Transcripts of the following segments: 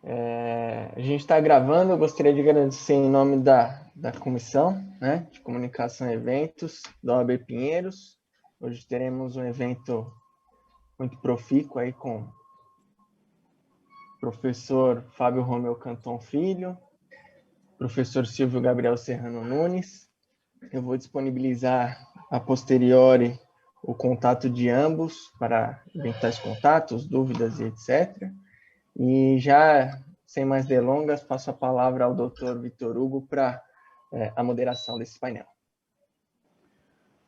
A gente está gravando, eu gostaria de agradecer em nome da comissão, né, de comunicação e eventos da OAB Pinheiros. Hoje teremos um evento muito profícuo aí com o professor Fábio Romeu Canton Filho, professor Silvio Gabriel Serrano Nunes. Eu vou disponibilizar a posteriori o contato de ambos para eventuais contatos, dúvidas e etc. E já, sem mais delongas, passo a palavra ao Dr. Vitor Hugo para a moderação desse painel.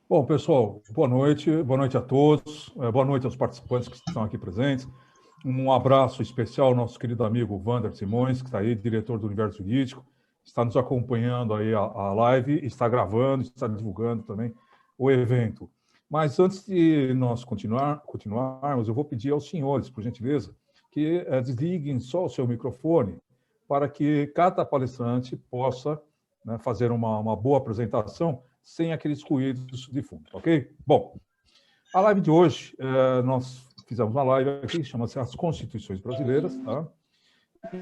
Bom, pessoal, boa noite a todos, boa noite aos participantes que estão aqui presentes. Um abraço especial ao nosso querido amigo Wander Simões, que está aí, diretor do Universo Jurídico, está nos acompanhando aí a live, está gravando, está divulgando também o evento. Mas antes de nós continuarmos, eu vou pedir aos senhores, por gentileza, que desliguem só o seu microfone para que cada palestrante possa, né, fazer uma boa apresentação sem aqueles ruídos de fundo, ok? Bom, a live de hoje, nós fizemos uma live aqui, chama-se As Constituições Brasileiras, tá?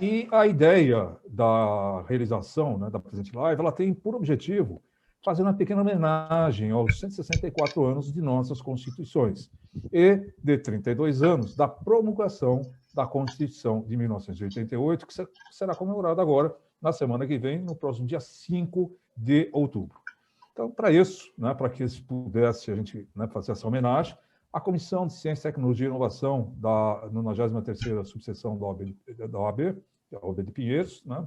E a ideia da realização, né, da presente live, ela tem por objetivo fazer uma pequena homenagem aos 164 anos de nossas Constituições e de 32 anos da promulgação da Constituição de 1988, que será comemorada agora, na semana que vem, no próximo dia 5 de outubro. Então, para isso, né, para que pudesse a gente, né, fazer essa homenagem, a Comissão de Ciência, Tecnologia e Inovação da 93ª subseção da OAB de Pinheiros, né,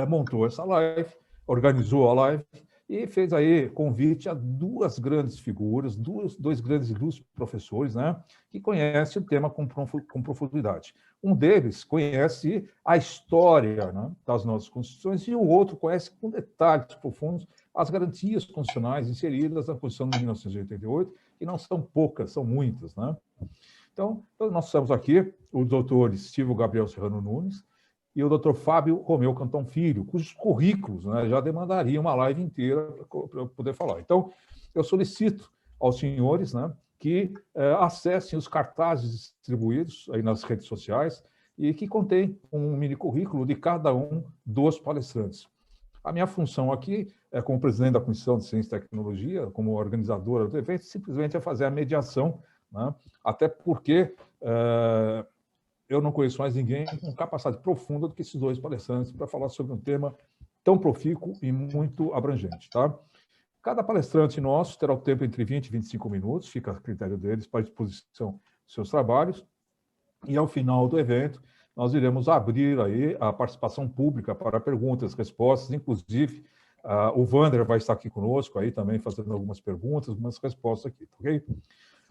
montou essa live, organizou a live e fez aí convite a duas grandes figuras, dois grandes ilustres professores, né, que conhecem o tema com profundidade. Um deles conhece a história, né, das nossas constituições e o outro conhece com detalhes profundos as garantias constitucionais inseridas na Constituição de 1988, que não são poucas, são muitas, né? Então nós temos aqui o doutor Silvio Gabriel Serrano Nunes e o doutor Fábio Romeu Canton Filho, cujos currículos, né, já demandariam uma live inteira para eu poder falar. Então, eu solicito aos senhores, né, que acessem os cartazes distribuídos aí nas redes sociais e que contém um mini currículo de cada um dos palestrantes. A minha função aqui, como presidente da Comissão de Ciência e Tecnologia, como organizadora do evento, simplesmente é fazer a mediação, né? Até porque eu não conheço mais ninguém com capacidade profunda do que esses dois palestrantes para falar sobre um tema tão profícuo e muito abrangente, tá? Cada palestrante nosso terá o tempo entre 20 e 25 minutos, fica a critério deles para a disposição dos seus trabalhos, e ao final do evento, nós iremos abrir aí a participação pública para perguntas, respostas, inclusive o Wander vai estar aqui conosco aí também fazendo algumas perguntas, algumas respostas aqui, ok?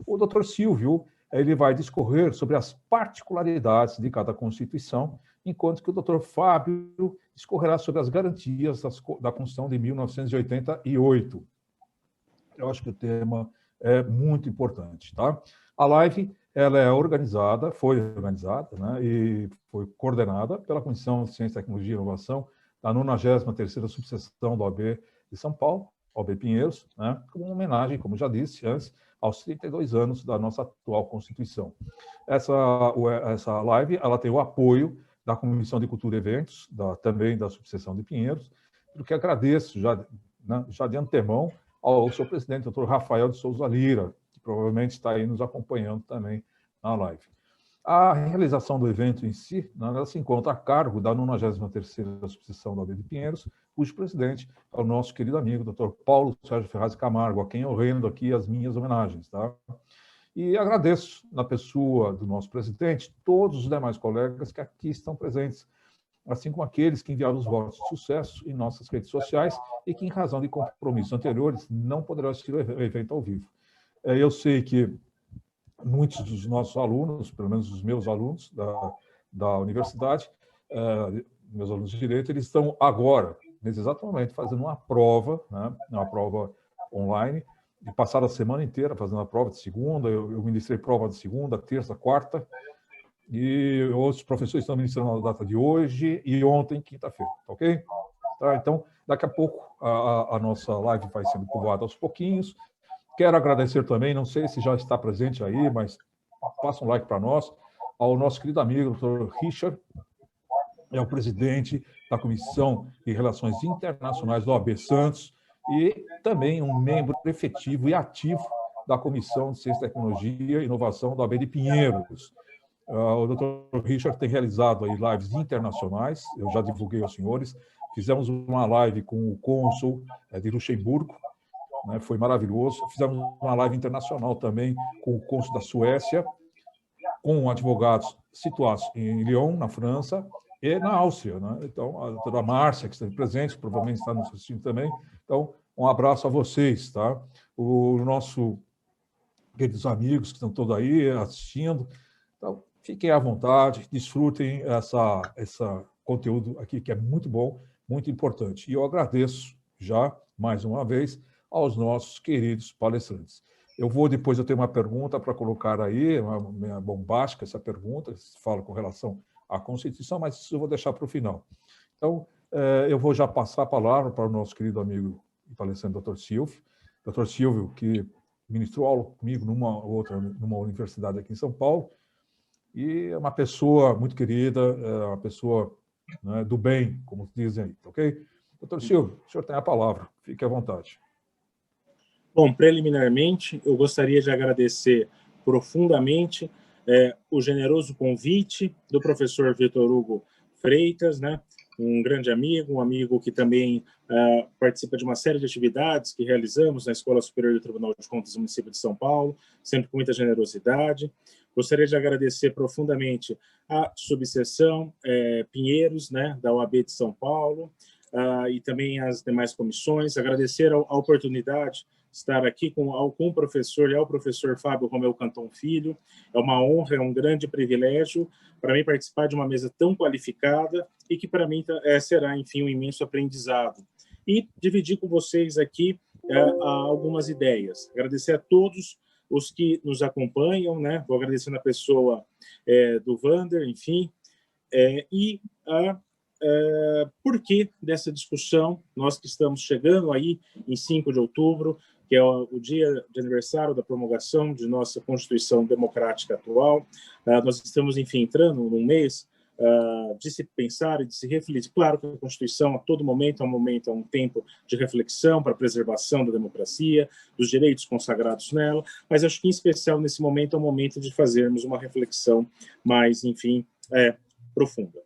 O doutor Silvio, ele vai discorrer sobre as particularidades de cada Constituição, enquanto que o doutor Fábio discorrerá sobre as garantias da Constituição de 1988. Eu acho que o tema é muito importante, tá? A live, ela é organizada, foi organizada, né, e foi coordenada pela Comissão de Ciência, Tecnologia e Inovação da 93ª subseção da OAB de São Paulo, OAB Pinheiros, né, como uma homenagem, como já disse antes, aos 32 anos da nossa atual Constituição. Essa live, ela tem o apoio da Comissão de Cultura e Eventos, também da subseção de Pinheiros, porque agradeço já de antemão ao seu presidente, doutor Rafael de Souza Lira, que provavelmente está aí nos acompanhando também na live. A realização do evento em si, ela se encontra a cargo da 93ª subseção da OAB de Pinheiros, cujo presidente é o nosso querido amigo, doutor Paulo Sérgio Ferraz Camargo, a quem eu rendo aqui as minhas homenagens, tá? E agradeço, na pessoa do nosso presidente, todos os demais colegas que aqui estão presentes, assim como aqueles que enviaram os votos de sucesso em nossas redes sociais e que, em razão de compromissos anteriores, não poderão assistir o evento ao vivo. Eu sei que muitos dos nossos alunos, pelo menos os meus alunos da universidade, meus alunos de Direito, eles estão agora, nesse exato momento, fazendo uma prova, né, uma prova online, e passaram a semana inteira fazendo a prova de segunda, eu ministrei prova de segunda, terça, quarta, e outros professores estão ministrando na data de hoje e ontem, quinta-feira, ok? Tá, então, daqui a pouco a nossa live vai sendo povoada aos pouquinhos. Quero agradecer também, não sei se já está presente aí, mas faça um like para nós, ao nosso querido amigo, Dr. Richard, é o presidente da Comissão de Relações Internacionais da OAB Santos e também um membro efetivo e ativo da Comissão de Ciência, Tecnologia e Inovação da OAB de Pinheiros. O Dr. Richard tem realizado aí lives internacionais, eu já divulguei aos senhores, fizemos uma live com o cônsul de Luxemburgo, né, foi maravilhoso, fizemos uma live internacional também com o cônsul da Suécia, com advogados situados em Lyon, na França, e na Áustria, né? Então, a doutora Márcia, que está presente, provavelmente está nos assistindo também. Então, um abraço a vocês, tá? O nosso queridos amigos que estão todos aí assistindo. Então, fiquem à vontade, desfrutem essa conteúdo aqui, que é muito bom, muito importante. E eu agradeço já, mais uma vez, aos nossos queridos palestrantes. Depois eu tenho uma pergunta para colocar aí, uma bombástica essa pergunta, fala com relação à Constituição, mas isso eu vou deixar para o final. Então, eu vou já passar a palavra para o nosso querido amigo e palestrante, Dr. Silvio. Dr. Silvio, que ministrou aula comigo numa universidade aqui em São Paulo, e é uma pessoa muito querida, uma pessoa, né, do bem, como dizem aí, ok? Dr. Silvio, o senhor tem a palavra, fique à vontade. Bom, preliminarmente, eu gostaria de agradecer profundamente o generoso convite do professor Vitor Hugo Freitas, né? Um grande amigo, um amigo que também participa de uma série de atividades que realizamos na Escola Superior do Tribunal de Contas do município de São Paulo, sempre com muita generosidade. Gostaria de agradecer profundamente a subseção Pinheiros, né, da OAB de São Paulo, e também as demais comissões. Agradecer a oportunidade de estar aqui com o professor e ao professor Fábio Romeu Canton Filho. É uma honra, é um grande privilégio para mim participar de uma mesa tão qualificada e que para mim será, enfim, um imenso aprendizado. E dividir com vocês aqui algumas ideias. Agradecer a todos os que nos acompanham, né? Vou agradecer na pessoa do Vander, enfim, por que dessa discussão, nós que estamos chegando aí em 5 de outubro, que é o dia de aniversário da promulgação de nossa Constituição Democrática atual. Nós estamos, enfim, entrando num mês de se pensar e de se refletir. Claro que a Constituição, a todo momento, é um tempo de reflexão para a preservação da democracia, dos direitos consagrados nela, mas acho que, em especial, nesse momento, é um momento de fazermos uma reflexão mais, enfim, profunda.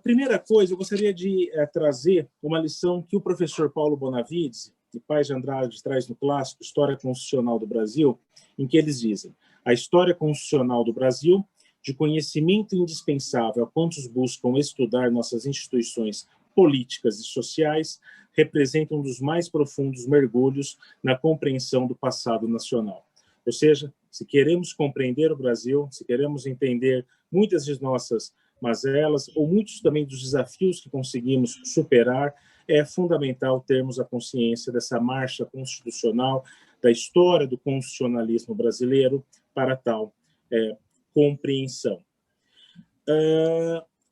Primeira coisa, eu gostaria de trazer uma lição que o professor Paulo Bonavides, de Paes de Andrade, traz no clássico História Constitucional do Brasil, em que eles dizem: a história constitucional do Brasil, de conhecimento indispensável a quantos buscam estudar nossas instituições políticas e sociais, representa um dos mais profundos mergulhos na compreensão do passado nacional. Ou seja, se queremos compreender o Brasil, se queremos entender muitas de nossas mazelas, ou muitos também dos desafios que conseguimos superar, é fundamental termos a consciência dessa marcha constitucional, da história do constitucionalismo brasileiro para tal compreensão.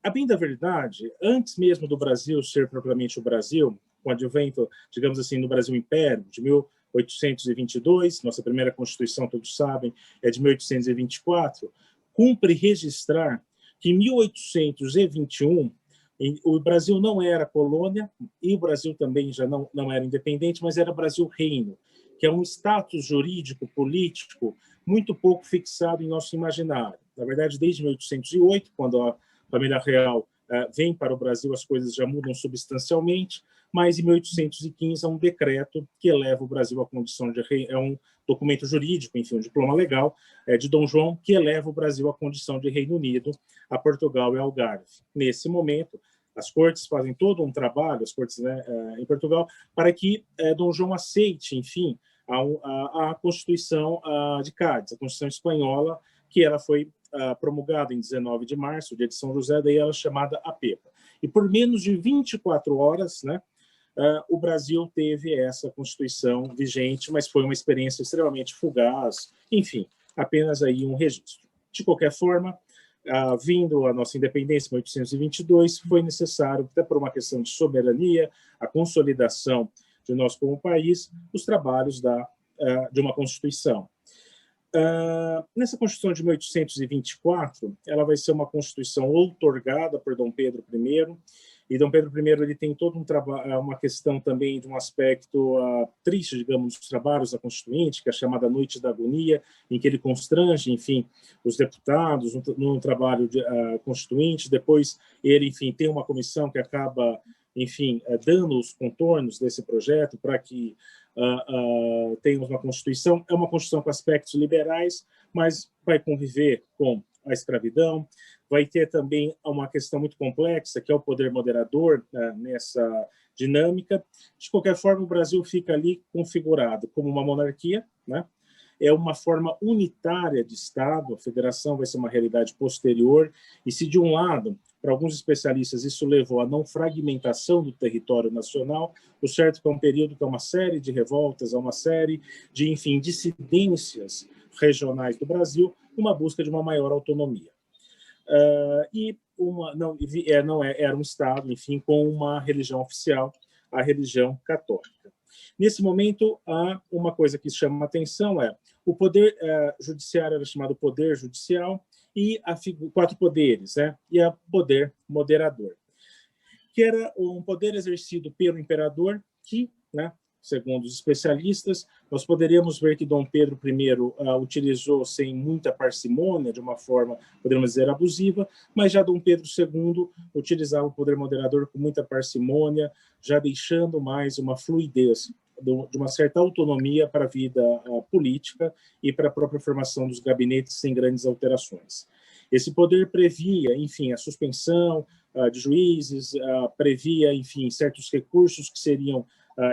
A bem da verdade, antes mesmo do Brasil ser propriamente o Brasil, com o advento, digamos assim, no Brasil Império, de 1822, nossa primeira Constituição, todos sabem, é de 1824, cumpre registrar que em 1821, o Brasil não era colônia e o Brasil também já não era independente, mas era Brasil-reino, que é um status jurídico, político, muito pouco fixado em nosso imaginário. Na verdade, desde 1808, quando a família real vem para o Brasil, as coisas já mudam substancialmente, mas em 1815 há um decreto que eleva o Brasil à condição de rei, é um documento jurídico, enfim, um diploma legal de Dom João, que eleva o Brasil à condição de Reino Unido, a Portugal e Algarve. Nesse momento, as cortes fazem todo um trabalho, as cortes, né, em Portugal, para que Dom João aceite, enfim, a Constituição de Cádiz, a Constituição espanhola, que ela foi promulgada em 19 de março, dia de São José, daí ela é chamada a Pepa. E por menos de 24 horas, né, o Brasil teve essa Constituição vigente, mas foi uma experiência extremamente fugaz, enfim, apenas aí um registro. De qualquer forma, vindo a nossa independência em 1822, foi necessário, até por uma questão de soberania, a consolidação de nós como país, os trabalhos de uma Constituição. Nessa Constituição de 1824, ela vai ser uma Constituição outorgada por Dom Pedro I, e Dom Pedro I ele tem todo uma questão também de um aspecto triste, digamos, dos trabalhos da Constituinte, que é a chamada Noite da Agonia, em que ele constrange, enfim, os deputados no trabalho constituinte. Depois ele, enfim, tem uma comissão que acaba, enfim, dando os contornos desse projeto para que temos uma Constituição. É uma Constituição com aspectos liberais, mas vai conviver com a escravidão. Vai ter também uma questão muito complexa, que é o poder moderador nessa dinâmica. De qualquer forma, o Brasil fica ali configurado como uma monarquia, né? É uma forma unitária de Estado, a federação vai ser uma realidade posterior, e se de um lado, para alguns especialistas, isso levou à não fragmentação do território nacional, o certo é que é um período que é uma série de revoltas, é uma série de, enfim, dissidências regionais do Brasil, uma busca de uma maior autonomia. Era um Estado, enfim, com uma religião oficial, a religião católica. Nesse momento, há uma coisa que chama a atenção, o poder judiciário era chamado poder judicial, e 4 poderes, né? E o poder moderador, que era um poder exercido pelo imperador, que, né, segundo os especialistas, nós poderíamos ver que Dom Pedro I utilizou sem muita parcimônia, de uma forma, podemos dizer, abusiva, mas já Dom Pedro II utilizava o poder moderador com muita parcimônia, já deixando mais uma fluidez, de uma certa autonomia para a vida política e para a própria formação dos gabinetes sem grandes alterações. Esse poder previa, enfim, a suspensão de juízes, previa, enfim, certos recursos que seriam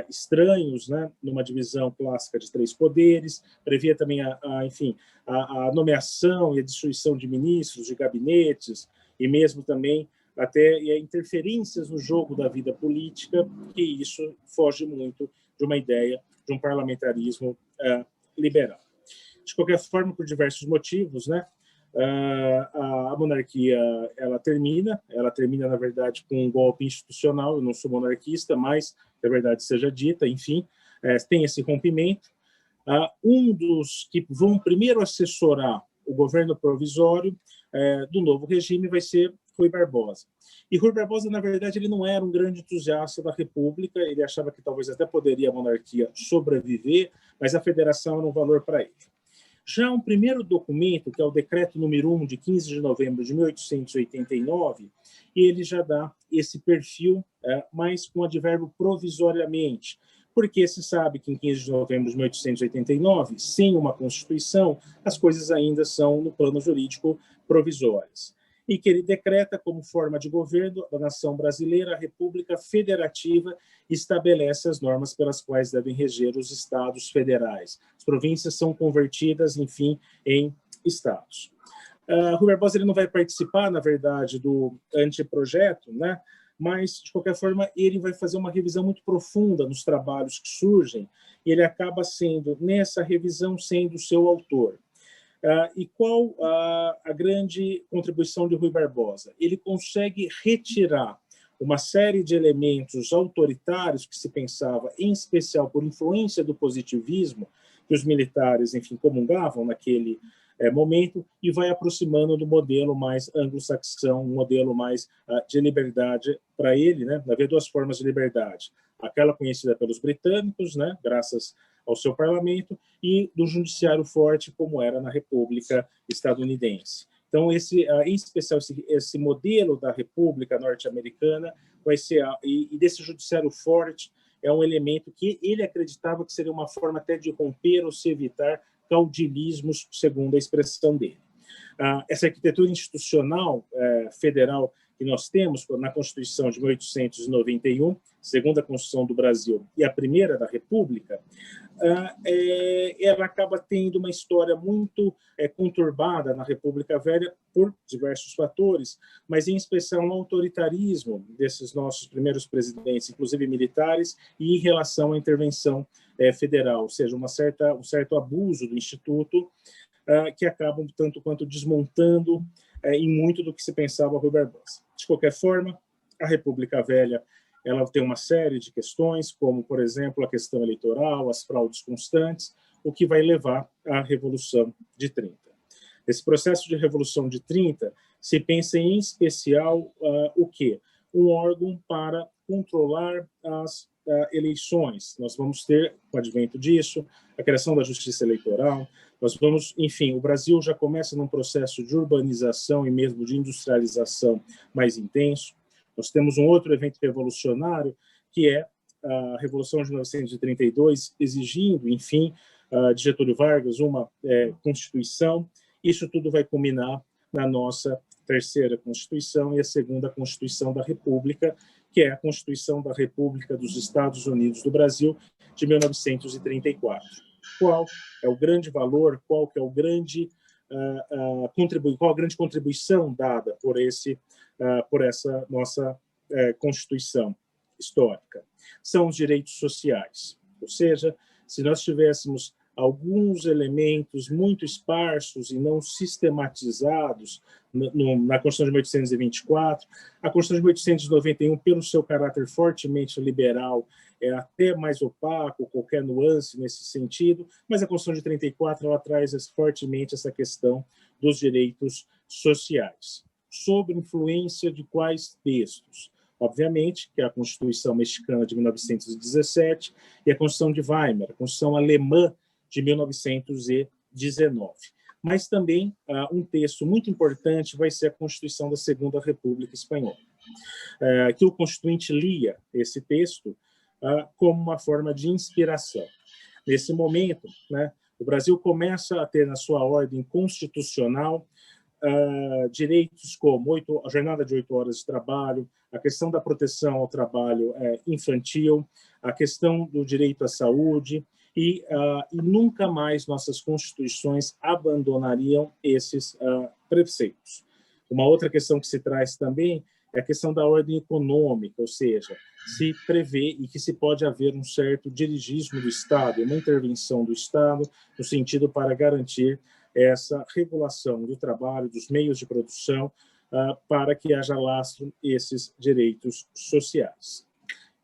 estranhos, né, numa divisão clássica de 3 poderes, previa também a nomeação e a destituição de ministros, de gabinetes, e mesmo também até interferências no jogo da vida política, que isso foge muito de uma ideia de um parlamentarismo liberal. De qualquer forma, por diversos motivos, né, a monarquia ela termina, na verdade, com um golpe institucional. Eu não sou monarquista, mas, que a verdade seja dita, enfim, tem esse rompimento. Um dos que vão primeiro assessorar o governo provisório do novo regime vai ser Rui Barbosa. E Rui Barbosa, na verdade, ele não era um grande entusiasta da República, ele achava que talvez até poderia a monarquia sobreviver, mas a federação era um valor para ele. Já um primeiro documento, que é o Decreto número 1, de 15 de novembro de 1889, ele já dá esse perfil, mas com o advérbio provisoriamente, porque se sabe que em 15 de novembro de 1889, sem uma Constituição, as coisas ainda são, no plano jurídico, provisórias. E que ele decreta como forma de governo da nação brasileira, a República Federativa estabelece as normas pelas quais devem reger os estados federais. As províncias são convertidas, enfim, em estados. Rui Barbosa ele não vai participar, na verdade, do anteprojeto, né? Mas, de qualquer forma, ele vai fazer uma revisão muito profunda nos trabalhos que surgem, e ele acaba sendo, nessa revisão, sendo o seu autor. E qual a grande contribuição de Rui Barbosa? Ele consegue retirar uma série de elementos autoritários que se pensava, em especial por influência do positivismo, que os militares, enfim, comungavam naquele momento, e vai aproximando do modelo mais anglo-saxão, um modelo mais de liberdade para ele, né? Havia 2 formas de liberdade. Aquela conhecida pelos britânicos, né? Graças ao seu parlamento, e do judiciário forte, como era na República estadunidense. Então, em especial, esse modelo da República norte-americana vai ser, e desse judiciário forte, é um elemento que ele acreditava que seria uma forma até de romper ou se evitar caudilismos, segundo a expressão dele. Essa arquitetura institucional federal que nós temos na Constituição de 1891, segunda Constituição do Brasil e a primeira da República, ela acaba tendo uma história muito conturbada na República Velha por diversos fatores, mas em especial no autoritarismo desses nossos primeiros presidentes, inclusive militares, e em relação à intervenção federal, ou seja, um certo abuso do Instituto, que acabam tanto quanto desmontando em muito do que se pensava Rui Barbosa. De qualquer forma, a República Velha ela tem uma série de questões, como, por exemplo, a questão eleitoral, as fraudes constantes, o que vai levar à Revolução de 30. Esse processo de Revolução de 30 se pensa em especial o quê? Um órgão para controlar as eleições. Nós vamos ter, com o advento disso, a criação da justiça eleitoral. Nós vamos, enfim, o Brasil já começa num processo de urbanização e mesmo de industrialização mais intenso. Nós temos um outro evento revolucionário, que é a Revolução de 1932, exigindo, enfim, de Getúlio Vargas uma Constituição. Isso tudo vai culminar na nossa terceira Constituição e a segunda Constituição da República, que é a Constituição da República dos Estados Unidos do Brasil, de 1934. Qual é o grande valor, qual que é o grande qual a grande contribuição dada por essa nossa Constituição histórica? São os direitos sociais. Ou seja, se nós tivéssemos alguns elementos muito esparsos e não sistematizados na Constituição de 1824, a Constituição de 1891, pelo seu caráter fortemente liberal, é até mais opaco, qualquer nuance nesse sentido, mas a Constituição de 34 ela traz fortemente essa questão dos direitos sociais. Sob influência de quais textos? Obviamente, que é a Constituição Mexicana de 1917 e a Constituição de Weimar, a Constituição Alemã de 1919. Mas também um texto muito importante vai ser a Constituição da Segunda República Espanhola, que o Constituinte lia esse texto como uma forma de inspiração. Nesse momento, né, o Brasil começa a ter na sua ordem constitucional direitos como a jornada de 8 horas de trabalho, a questão da proteção ao trabalho infantil, a questão do direito à saúde, e nunca mais nossas constituições abandonariam esses preceitos. Uma outra questão que se traz também é a questão da ordem econômica, ou seja, se prevê e que se pode haver um certo dirigismo do Estado, uma intervenção do Estado no sentido para garantir essa regulação do trabalho, dos meios de produção, para que haja lastro esses direitos sociais.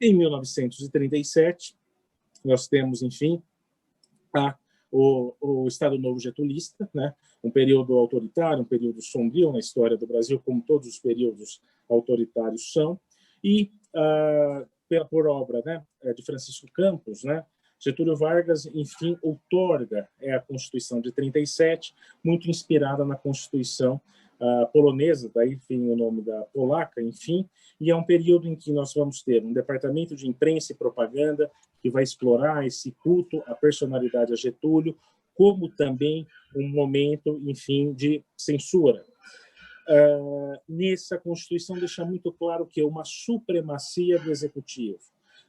Em 1937, nós temos, enfim, o Estado Novo Getulista, né? Um período autoritário, um período sombrio na história do Brasil, como todos os períodos autoritários são, e por obra, né, de Francisco Campos, né, Getúlio Vargas, enfim, outorga a Constituição de 37, muito inspirada na Constituição polonesa, daí vem o nome da polaca, enfim, e é um período em que nós vamos ter um departamento de imprensa e propaganda que vai explorar esse culto à personalidade a Getúlio, como também um momento, enfim, de censura. Nessa Constituição deixa muito claro que é uma supremacia do Executivo.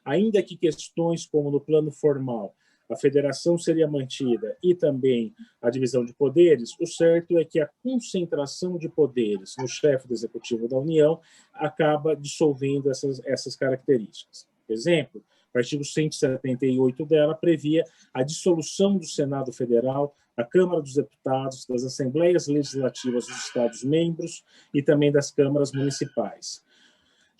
Ainda que questões como no plano formal a federação seria mantida e também a divisão de poderes, o certo é que a concentração de poderes no chefe do Executivo da União acaba dissolvendo essas características. Por exemplo, o artigo 178 dela previa a dissolução do Senado Federal, da Câmara dos Deputados, das Assembleias Legislativas dos Estados-membros e também das câmaras municipais.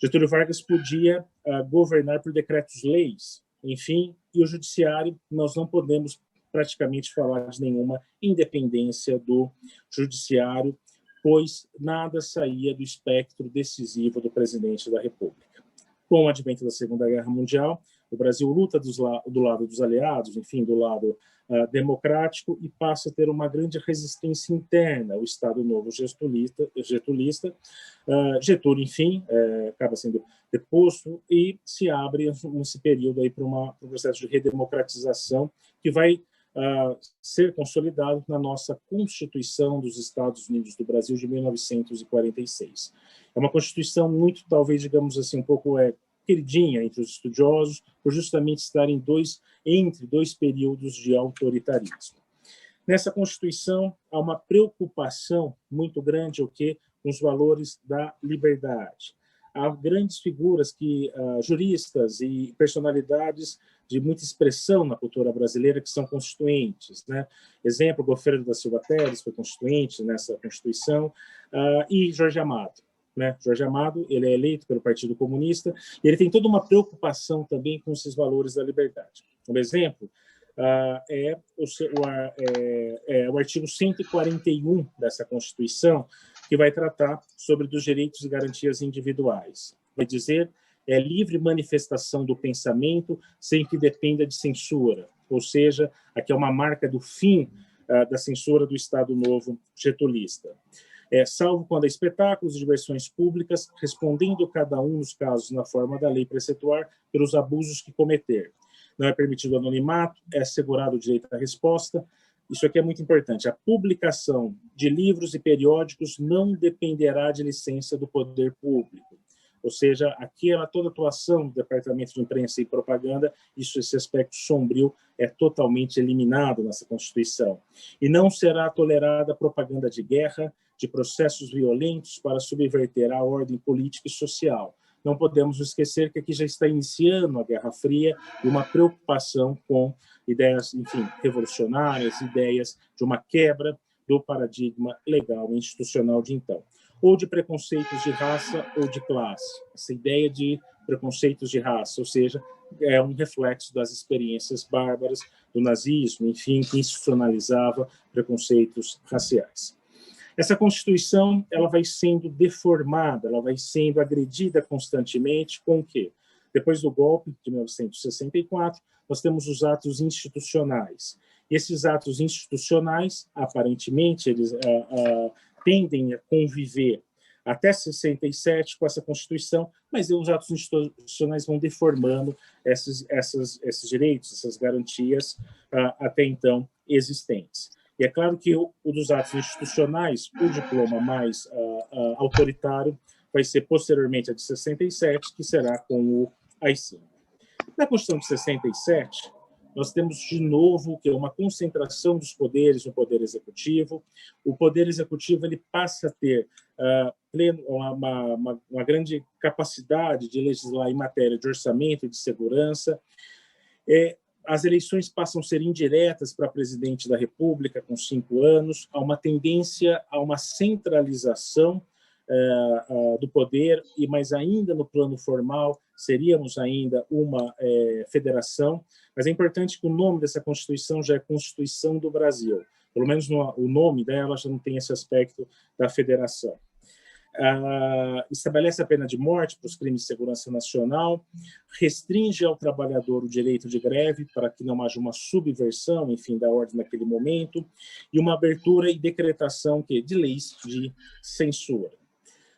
Getúlio Vargas podia governar por decretos-leis, enfim, e o judiciário, nós não podemos praticamente falar de nenhuma independência do judiciário, pois nada saía do espectro decisivo do presidente da República. Com o advento da Segunda Guerra Mundial, o Brasil luta do lado dos aliados, enfim, do lado democrático, e passa a ter uma grande resistência interna. O Estado Novo Getulista, Getúlio, enfim, acaba sendo deposto e se abre esse período aí para um processo de redemocratização que vai ser consolidado na nossa Constituição dos Estados Unidos do Brasil de 1946. É uma Constituição muito, talvez, digamos assim, um pouco queridinha entre os estudiosos, por justamente estar entre dois períodos de autoritarismo. Nessa Constituição, há uma preocupação muito grande com os valores da liberdade. Há grandes figuras juristas e personalidades de muita expressão na cultura brasileira que são constituintes, né? Exemplo, Goferdo da Silva Teles foi constituinte nessa Constituição, e Jorge Amado. Né? Jorge Amado, ele é eleito pelo Partido Comunista e ele tem toda uma preocupação também com esses valores da liberdade. Um exemplo, o artigo 141 dessa Constituição, que vai tratar sobre dos direitos e garantias individuais. Vai dizer livre manifestação do pensamento sem que dependa de censura, ou seja, aqui é uma marca do fim da censura do Estado Novo getulista. Salvo quando há espetáculos e diversões públicas, respondendo cada um nos casos na forma da lei precetuar pelos abusos que cometer. Não é permitido anonimato, é assegurado o direito à resposta. Isso aqui é muito importante. A publicação de livros e periódicos não dependerá de licença do poder público. Ou seja, aqui toda atuação do Departamento de Imprensa e Propaganda, esse aspecto sombrio é totalmente eliminado nessa Constituição. E não será tolerada propaganda de guerra, de processos violentos para subverter a ordem política e social. Não podemos esquecer que aqui já está iniciando a Guerra Fria e uma preocupação com ideias, enfim, revolucionárias, ideias de uma quebra do paradigma legal e institucional de então, ou de preconceitos de raça ou de classe. Essa ideia de preconceitos de raça, ou seja, é um reflexo das experiências bárbaras do nazismo, enfim, que institucionalizava preconceitos raciais. Essa Constituição ela vai sendo deformada, ela vai sendo agredida constantemente com o quê? Depois do golpe de 1964, nós temos os atos institucionais. E esses atos institucionais, aparentemente, eles tendem a conviver até 67 com essa Constituição, mas os atos institucionais vão deformando esses direitos, essas garantias até então existentes. E é claro que o dos atos institucionais, o diploma mais autoritário, vai ser posteriormente a de 67, que será com o AI-5. Na Constituição de 67, nós temos de novo que é uma concentração dos poderes no Poder Executivo. O Poder Executivo ele passa a ter uma grande capacidade de legislar em matéria de orçamento e de segurança. As eleições passam a ser indiretas para presidente da República com 5 anos, há uma tendência a uma centralização do poder, mas ainda no plano formal seríamos ainda uma federação, mas é importante que o nome dessa Constituição já é Constituição do Brasil, pelo menos o nome dela já não tem esse aspecto da federação. Estabelece a pena de morte para os crimes de segurança nacional, restringe ao trabalhador o direito de greve para que não haja uma subversão, enfim, da ordem naquele momento, e uma abertura e decretação de leis de censura.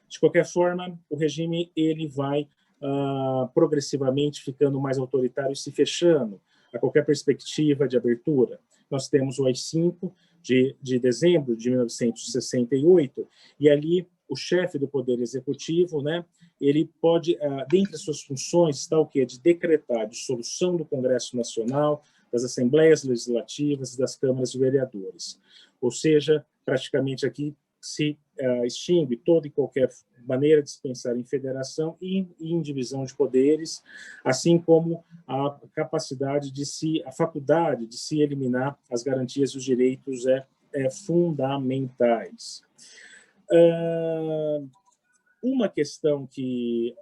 De qualquer forma, o regime ele vai progressivamente ficando mais autoritário e se fechando a qualquer perspectiva de abertura. Nós temos o AI-5 de dezembro de 1968, e ali o chefe do Poder Executivo, né, ele pode, dentre as suas funções, está o quê? De decretar a dissolução do Congresso Nacional, das Assembleias Legislativas e das Câmaras de Vereadores. Ou seja, praticamente aqui se extingue toda e qualquer maneira de se pensar em federação e em divisão de poderes, assim como a capacidade a faculdade de se eliminar as garantias e os direitos fundamentais. Uma questão que,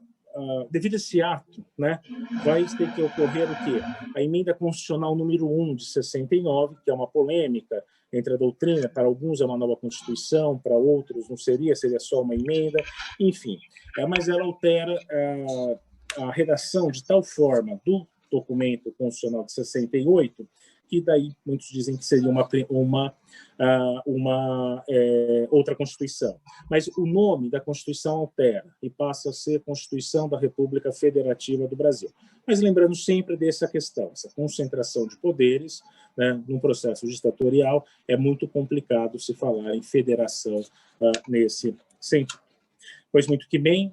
devido a esse ato, né, vai ter que ocorrer o quê? A emenda constitucional número 1 de 69, que é uma polêmica entre a doutrina, para alguns é uma nova Constituição, para outros não seria só uma emenda, enfim. Mas ela altera a redação de tal forma do documento constitucional de 68, que daí muitos dizem que seria uma outra Constituição. Mas o nome da Constituição altera e passa a ser Constituição da República Federativa do Brasil. Mas lembrando sempre dessa questão, essa concentração de poderes, né, num processo ditatorial, é muito complicado se falar em federação nesse sentido. Pois muito que bem,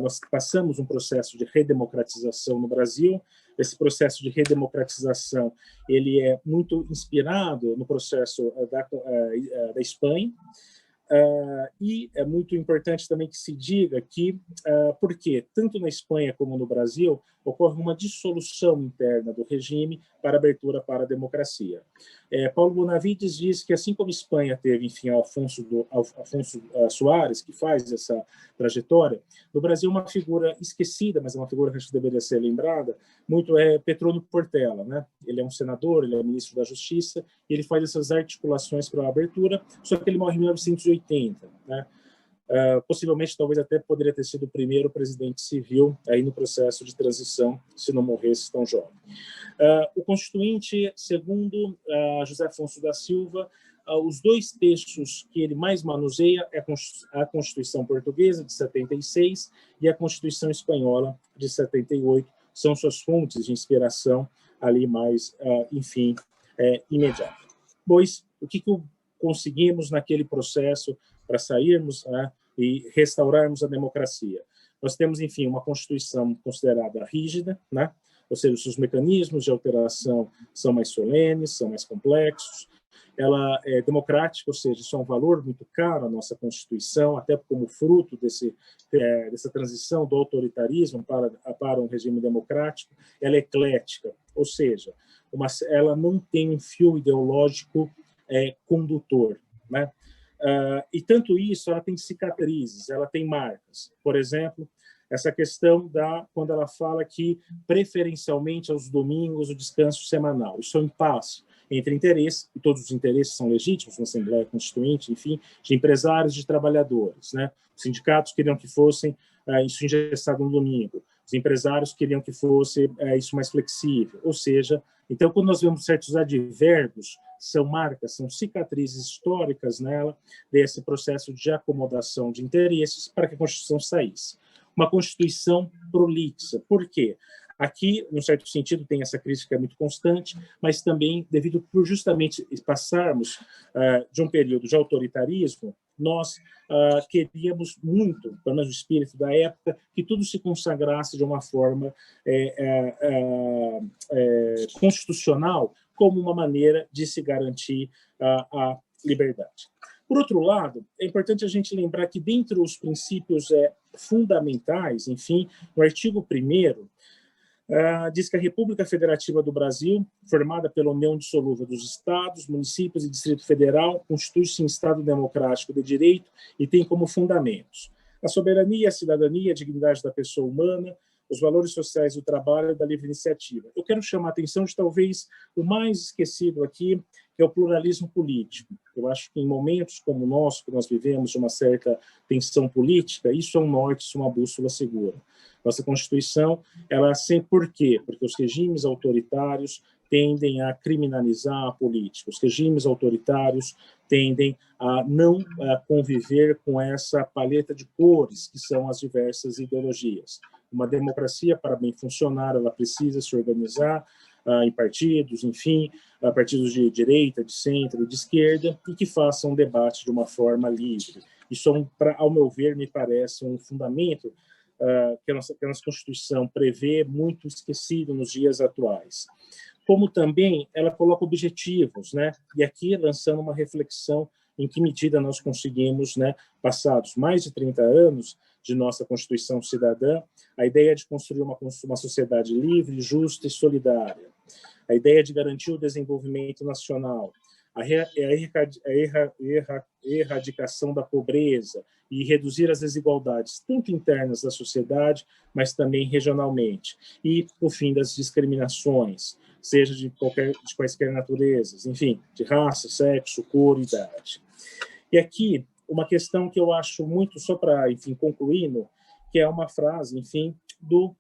nós passamos um processo de redemocratização no Brasil. Esse processo de redemocratização ele é muito inspirado no processo da Espanha. E é muito importante também que se diga que, porque tanto na Espanha como no Brasil, ocorre uma dissolução interna do regime para abertura para a democracia. Paulo Bonavides diz que, assim como a Espanha teve, enfim, Afonso Soares, que faz essa trajetória, no Brasil uma figura esquecida, mas é uma figura que acho que deveria ser lembrada, muito é Petrônio Portela, né? Ele é um senador, ele é ministro da Justiça, e ele faz essas articulações para a abertura, só que ele morre em 1980, né? Possivelmente, talvez até poderia ter sido o primeiro presidente civil aí no processo de transição, se não morresse tão jovem. O Constituinte, segundo José Afonso da Silva, os dois textos que ele mais manuseia é a Constituição Portuguesa, de 76, e a Constituição Espanhola, de 78, são suas fontes de inspiração ali mais, enfim, imediata. Pois, o que conseguimos naquele processo para sairmos e restaurarmos a democracia? Nós temos, enfim, uma Constituição considerada rígida, né? Ou seja, os seus mecanismos de alteração são mais solenes, são mais complexos. Ela é democrática, ou seja, isso é um valor muito caro à nossa Constituição, até como fruto dessa transição do autoritarismo para um regime democrático. Ela é eclética, ou seja, ela não tem um fio ideológico condutor, né? E tanto isso, ela tem cicatrizes, ela tem marcas. Por exemplo, essa questão quando ela fala que, preferencialmente aos domingos, o descanso semanal. Isso é um impasse entre interesses, e todos os interesses são legítimos na Assembleia Constituinte, enfim, de empresários e de trabalhadores, né? Os sindicatos queriam que fossem isso engessado no domingo. Os empresários queriam que fosse isso mais flexível. Ou seja, então, quando nós vemos certos advérbios, são marcas, são cicatrizes históricas nela, desse processo de acomodação de interesses para que a Constituição saísse. Uma Constituição prolixa. Por quê? Aqui, num certo sentido, tem essa crítica muito constante, mas também devido por justamente passarmos de um período de autoritarismo, nós queríamos muito, pelo menos o espírito da época, que tudo se consagrasse de uma forma constitucional, como uma maneira de se garantir a liberdade. Por outro lado, é importante a gente lembrar que, dentre os princípios fundamentais, enfim, no artigo 1º, diz que a República Federativa do Brasil, formada pela união dissolúvel dos estados, municípios e Distrito Federal, constitui-se em Estado democrático de direito e tem como fundamentos a soberania, a cidadania, a dignidade da pessoa humana, os valores sociais do trabalho e da livre iniciativa. Eu quero chamar a atenção de talvez o mais esquecido aqui, que é o pluralismo político. Eu acho que em momentos como o nosso, que nós vivemos de uma certa tensão política, isso é um norte, isso é uma bússola segura. Nossa Constituição, ela sempre... Por quê? Porque os regimes autoritários tendem a criminalizar a política. Os regimes autoritários tendem a não conviver com essa paleta de cores que são as diversas ideologias. Uma democracia, para bem funcionar, ela precisa se organizar em partidos, enfim, partidos de direita, de centro, de esquerda, e que façam um debate de uma forma livre. Isso, ao meu ver, me parece um fundamento que a nossa Constituição prevê, muito esquecido nos dias atuais. Como também ela coloca objetivos, né? E aqui lançando uma reflexão em que medida nós conseguimos, né, passados mais de 30 anos de nossa Constituição cidadã, a ideia de construir uma sociedade livre, justa e solidária, a ideia de garantir o desenvolvimento nacional, a erradicação da pobreza e reduzir as desigualdades, tanto internas da sociedade, mas também regionalmente, e o fim das discriminações, seja de quaisquer naturezas, enfim, de raça, sexo, cor, idade. E aqui, uma questão que eu acho muito, só para, enfim, concluindo, que é uma frase, enfim, do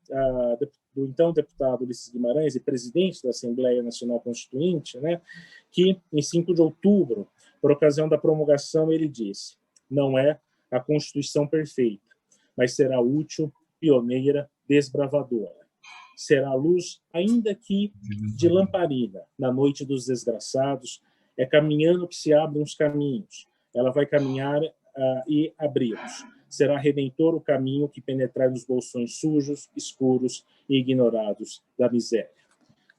então deputado Ulisses Guimarães e presidente da Assembleia Nacional Constituinte, né, que em 5 de outubro, por ocasião da promulgação, ele disse: não é a Constituição perfeita, mas será útil, pioneira, desbravadora. Será a luz, ainda que de lamparina, na noite dos desgraçados, é caminhando que se abrem os caminhos. Ela vai caminhar e abri-los. Será redentor o caminho que penetrar nos bolsões sujos, escuros e ignorados da miséria.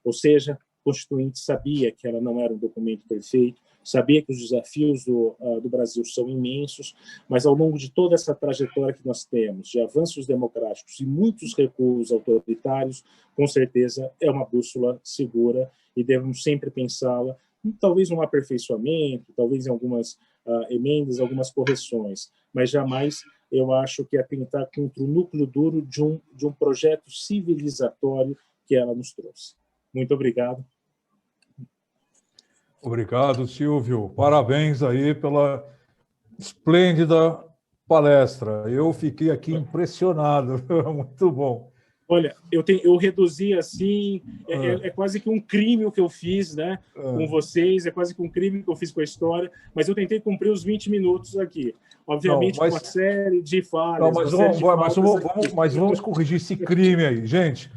Ou seja, o Constituinte sabia que ela não era um documento perfeito, saber que os desafios do Brasil são imensos, mas ao longo de toda essa trajetória que nós temos, de avanços democráticos e muitos recuos autoritários, com certeza é uma bússola segura e devemos sempre pensá-la, talvez num aperfeiçoamento, talvez em algumas emendas, algumas correções, mas jamais eu acho que atentar contra o núcleo duro de um projeto civilizatório que ela nos trouxe. Muito obrigado. Obrigado, Silvio. Parabéns aí pela esplêndida palestra. Eu fiquei aqui impressionado. Muito bom. Olha, eu reduzi assim, é quase que um crime o que eu fiz, né, com vocês, é quase que um crime que eu fiz com a história, mas eu tentei cumprir os 20 minutos aqui. Obviamente, com uma série de falhas. Mas vamos corrigir esse crime aí. Gente,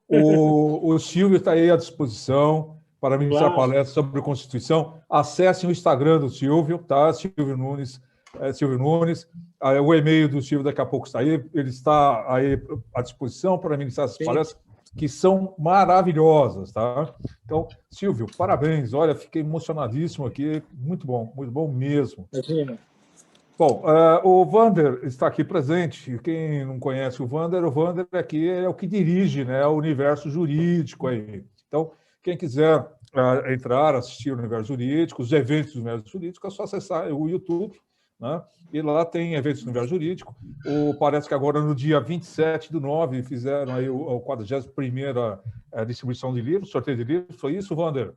o Silvio está aí à disposição para ministrar palestra sobre Constituição. Acessem o Instagram do Silvio, tá? Silvio Nunes. O e-mail do Silvio daqui a pouco está aí. Ele está aí à disposição para ministrar essas palestras, que são maravilhosas, tá? Então, Silvio, parabéns. Olha, fiquei emocionadíssimo aqui. Muito bom mesmo. Bom, o Wander está aqui presente. Quem não conhece o Wander aqui é o que dirige, né, o universo jurídico aí. Então, quem quiser entrar, assistir o universo jurídico, os eventos do universo jurídico, é só acessar o YouTube, né? E lá tem eventos do universo jurídico. Parece que agora, no dia 27/9, fizeram aí a 41ª distribuição de livros, sorteio de livros. Foi isso, Wander?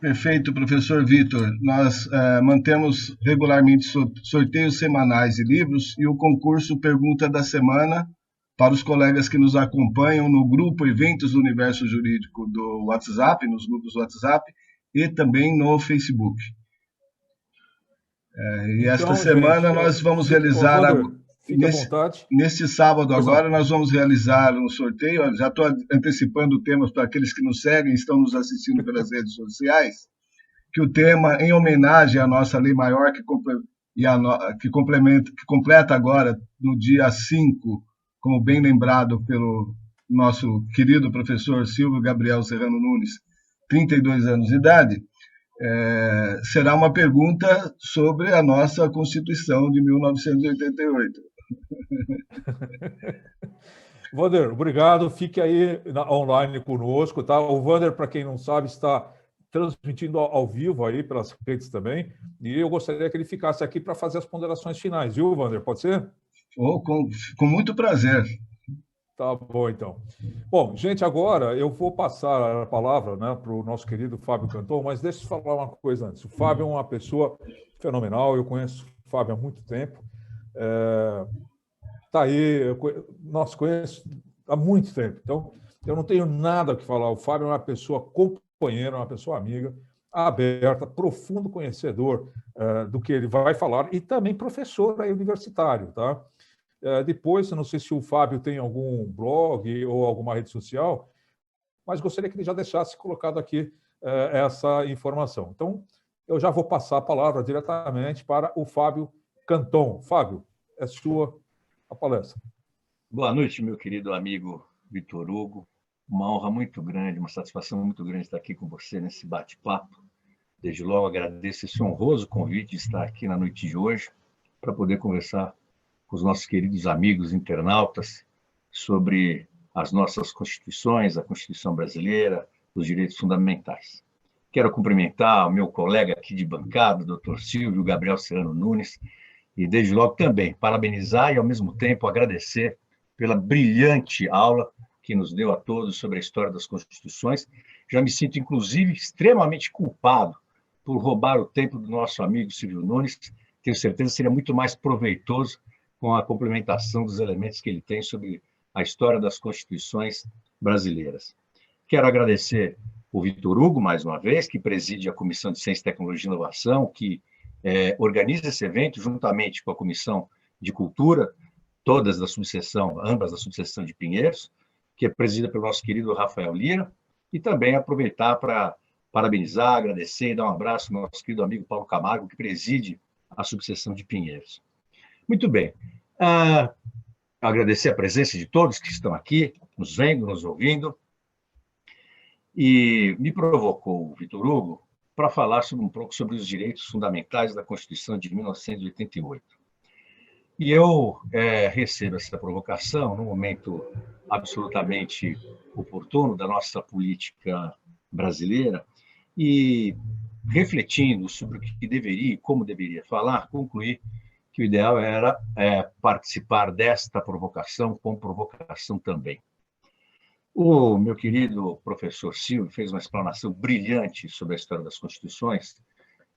Perfeito, professor Vitor. Nós mantemos regularmente sorteios semanais de livros e o concurso Pergunta da Semana para os colegas que nos acompanham no grupo Eventos do Universo Jurídico do WhatsApp, nos grupos do WhatsApp e também no Facebook. E esta semana nós vamos realizar... Neste sábado agora nós vamos realizar um sorteio. Já estou antecipando o tema para aqueles que nos seguem, estão nos assistindo pelas redes sociais, que o tema, em homenagem à nossa lei maior, que completa agora, no dia 5, como bem lembrado pelo nosso querido professor Silvio Gabriel Serrano Nunes, 32 anos de idade, será uma pergunta sobre a nossa Constituição de 1988. Wander, obrigado. Fique aí online conosco, tá? O Wander, para quem não sabe, está transmitindo ao vivo aí pelas redes também, e eu gostaria que ele ficasse aqui para fazer as ponderações finais, viu, Wander? Pode ser? Com muito prazer. Tá bom, então. Bom, gente, agora eu vou passar a palavra, né, para o nosso querido Fábio Canton, mas deixa eu falar uma coisa antes. O Fábio é uma pessoa fenomenal, eu conheço o Fábio há muito tempo. Tá aí, nós conhecemos há muito tempo, então eu não tenho nada o que falar. O Fábio é uma pessoa companheira, uma pessoa amiga, aberta, profundo conhecedor do que ele vai falar e também professor aí universitário, tá? Depois, eu não sei se o Fábio tem algum blog ou alguma rede social, mas gostaria que ele já deixasse colocado aqui essa informação. Então, eu já vou passar a palavra diretamente para o Fábio Canton. Fábio, é sua a palestra. Boa noite, meu querido amigo Vitor Hugo. Uma honra muito grande, uma satisfação muito grande estar aqui com você nesse bate-papo. Desde logo agradeço esse honroso convite de estar aqui na noite de hoje para poder conversar com os nossos queridos amigos internautas sobre as nossas constituições, a Constituição brasileira, os direitos fundamentais. Quero cumprimentar o meu colega aqui de bancada, o Dr. Silvio Gabriel Serrano Nunes, e desde logo também parabenizar e, ao mesmo tempo, agradecer pela brilhante aula que nos deu a todos sobre a história das Constituições. Já me sinto, inclusive, extremamente culpado por roubar o tempo do nosso amigo Silvio Nunes. Tenho certeza que seria muito mais proveitoso com a complementação dos elementos que ele tem sobre a história das Constituições brasileiras. Quero agradecer o Vitor Hugo, mais uma vez, que preside a Comissão de Ciência, Tecnologia e Inovação, que organiza esse evento juntamente com a Comissão de Cultura, ambas da subseção de Pinheiros, que é presidida pelo nosso querido Rafael Lira, e também aproveitar para parabenizar, agradecer e dar um abraço ao nosso querido amigo Paulo Camargo, que preside a subseção de Pinheiros. Muito bem. Agradecer a presença de todos que estão aqui, nos vendo, nos ouvindo. E me provocou o Vitor Hugo para falar um pouco sobre os direitos fundamentais da Constituição de 1988. E eu recebo essa provocação num momento absolutamente oportuno da nossa política brasileira e, refletindo sobre o que deveria e como deveria falar, concluí que o ideal era participar desta provocação com provocação também. O meu querido professor Silvio fez uma explanação brilhante sobre a história das constituições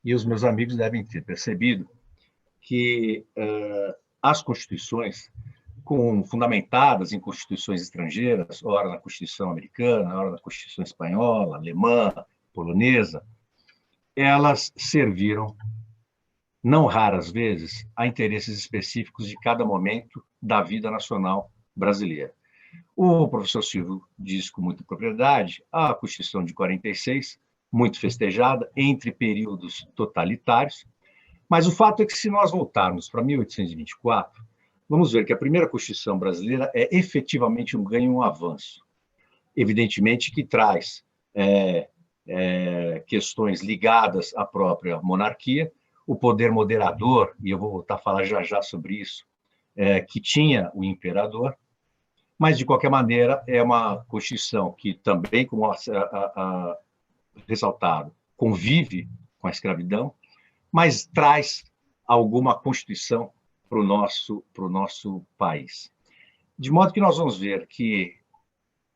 e os meus amigos devem ter percebido que as constituições, fundamentadas em constituições estrangeiras, ora na Constituição americana, ora na Constituição espanhola, alemã, polonesa, elas serviram, não raras vezes, a interesses específicos de cada momento da vida nacional brasileira. O professor Silvio diz com muita propriedade a Constituição de 46, muito festejada, entre períodos totalitários, mas o fato é que, se nós voltarmos para 1824, vamos ver que a primeira Constituição brasileira é efetivamente um ganho e um avanço. Evidentemente que traz questões ligadas à própria monarquia, o poder moderador, e eu vou voltar a falar já sobre isso, que tinha o imperador, mas, de qualquer maneira, é uma Constituição que também, como ressaltado, convive com a escravidão, mas traz alguma Constituição para o nosso país. De modo que nós vamos ver que,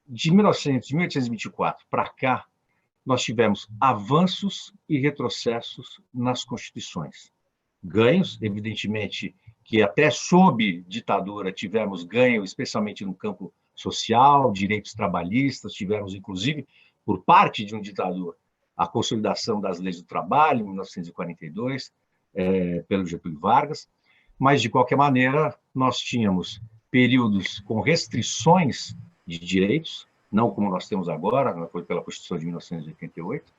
de 1824 para cá, nós tivemos avanços e retrocessos nas Constituições. Ganhos, evidentemente, que até sob ditadura tivemos ganho, especialmente no campo social, direitos trabalhistas, tivemos, inclusive, por parte de um ditador, a consolidação das leis do trabalho, em 1942, pelo Getúlio Vargas, mas, de qualquer maneira, nós tínhamos períodos com restrições de direitos, não como nós temos agora, pela Constituição de 1988,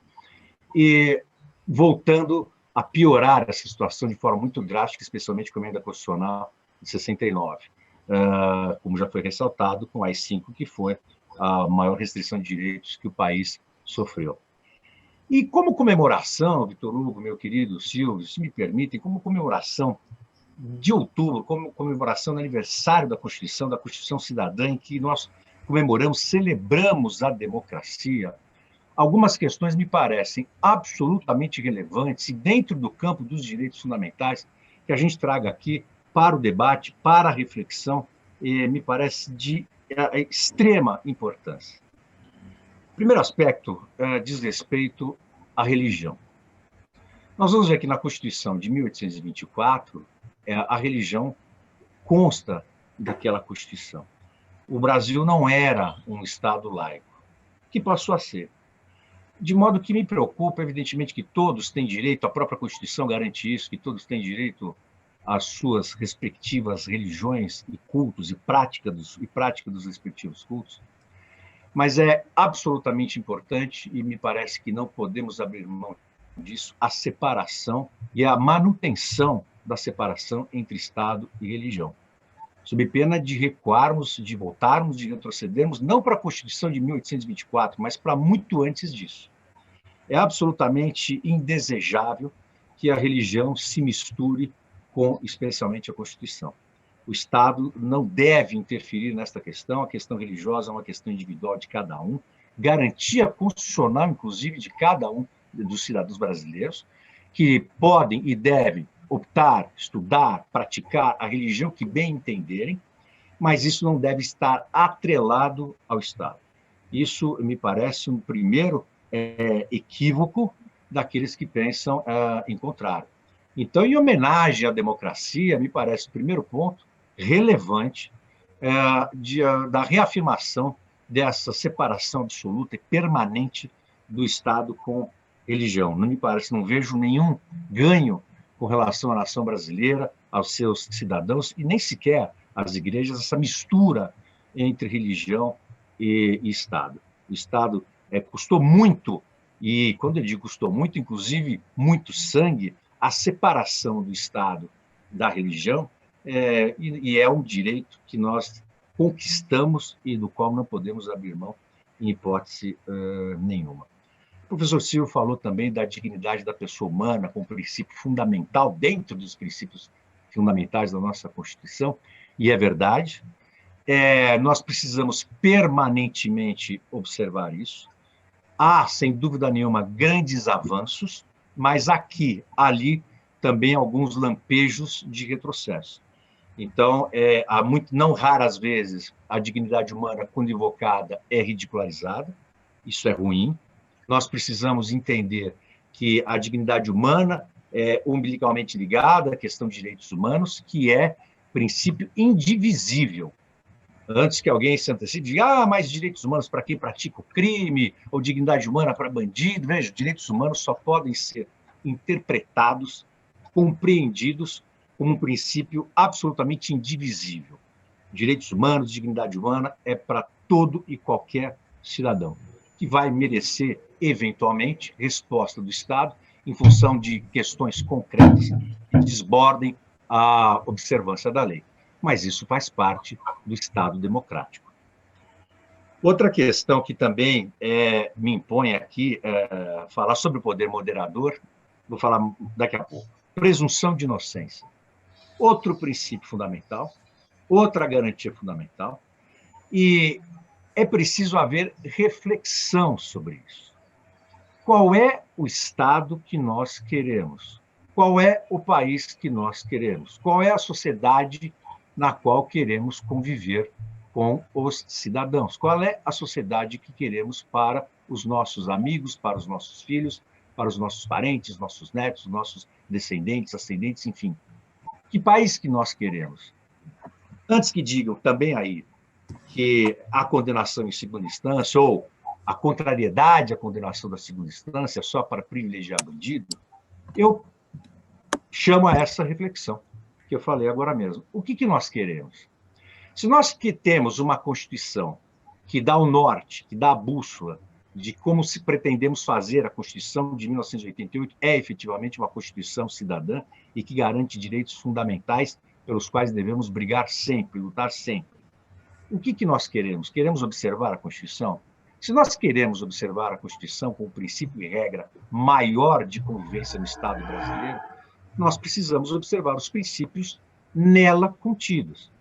e voltando a piorar essa situação de forma muito drástica, especialmente com a emenda constitucional de 69, como já foi ressaltado, com a AI-5, que foi a maior restrição de direitos que o país sofreu. E como comemoração, Vitor Hugo, meu querido Silvio, se me permitem, como comemoração de outubro, como comemoração do aniversário da Constituição Cidadã, em que nós comemoramos, celebramos a democracia, algumas questões me parecem absolutamente relevantes e dentro do campo dos direitos fundamentais que a gente traga aqui para o debate, para a reflexão, me parece de extrema importância. O primeiro aspecto diz respeito à religião. Nós vamos ver que na Constituição de 1824, a religião consta daquela Constituição. O Brasil não era um Estado laico, que passou a ser. De modo que me preocupa, evidentemente, que todos têm direito, a própria Constituição garante isso, que todos têm direito às suas respectivas religiões e cultos e prática dos respectivos cultos, mas é absolutamente importante, e me parece que não podemos abrir mão disso, a separação e a manutenção da separação entre Estado e religião, sob pena de recuarmos, de voltarmos, de retrocedermos, não para a Constituição de 1824, mas para muito antes disso. É absolutamente indesejável que a religião se misture com, especialmente, a Constituição. O Estado não deve interferir nesta questão, a questão religiosa é uma questão individual de cada um, garantia constitucional, inclusive, de cada um dos cidadãos brasileiros, que podem e devem optar, estudar, praticar a religião que bem entenderem, mas isso não deve estar atrelado ao Estado. Isso me parece um primeiro equívoco daqueles que pensam em contrário. Então, em homenagem à democracia, me parece o primeiro ponto relevante da reafirmação dessa separação absoluta e permanente do Estado com religião. Não me parece, não vejo nenhum ganho com relação à nação brasileira, aos seus cidadãos, e nem sequer às igrejas, essa mistura entre religião e Estado. O Estado custou muito, e quando eu digo custou muito, inclusive muito sangue, a separação do Estado da religião, e é um direito que nós conquistamos e do qual não podemos abrir mão em hipótese nenhuma. O professor Silvio falou também da dignidade da pessoa humana como princípio fundamental dentro dos princípios fundamentais da nossa Constituição, e é verdade. Nós precisamos permanentemente observar isso. Há, sem dúvida nenhuma, grandes avanços, mas aqui, ali, também alguns lampejos de retrocesso. Então, não raras vezes, a dignidade humana, quando invocada, é ridicularizada. Isso é ruim. Nós precisamos entender que a dignidade humana é umbilicalmente ligada à questão de direitos humanos, que é princípio indivisível. Antes que alguém se antecipe e diga, mas direitos humanos para quem pratica o crime, ou dignidade humana para bandido. Veja, direitos humanos só podem ser interpretados, compreendidos como um princípio absolutamente indivisível. Direitos humanos, dignidade humana é para todo e qualquer cidadão, que vai merecer, eventualmente, resposta do Estado em função de questões concretas que desbordem a observância da lei. Mas isso faz parte do Estado democrático. Outra questão que também me impõe aqui falar sobre o poder moderador, vou falar daqui a pouco. Presunção de inocência. Outro princípio fundamental, outra garantia fundamental, e é preciso haver reflexão sobre isso. Qual é o Estado que nós queremos? Qual é o país que nós queremos? Qual é a sociedade na qual queremos conviver com os cidadãos? Qual é a sociedade que queremos para os nossos amigos, para os nossos filhos, para os nossos parentes, nossos netos, nossos descendentes, ascendentes, enfim? Que país que nós queremos? Antes que digam também aí que a condenação em segunda instância ou a contrariedade à condenação da segunda instância só para privilegiar bandido, eu chamo a essa reflexão que eu falei agora mesmo. O que nós queremos? Se nós que temos uma Constituição que dá o norte, que dá a bússola de como se pretendemos fazer a Constituição de 1988, é efetivamente uma Constituição cidadã e que garante direitos fundamentais pelos quais devemos brigar sempre, lutar sempre. O que nós queremos? Queremos observar a Constituição? Se nós queremos observar a Constituição como princípio e regra maior de convivência no Estado brasileiro, nós precisamos observar os princípios nela contidos.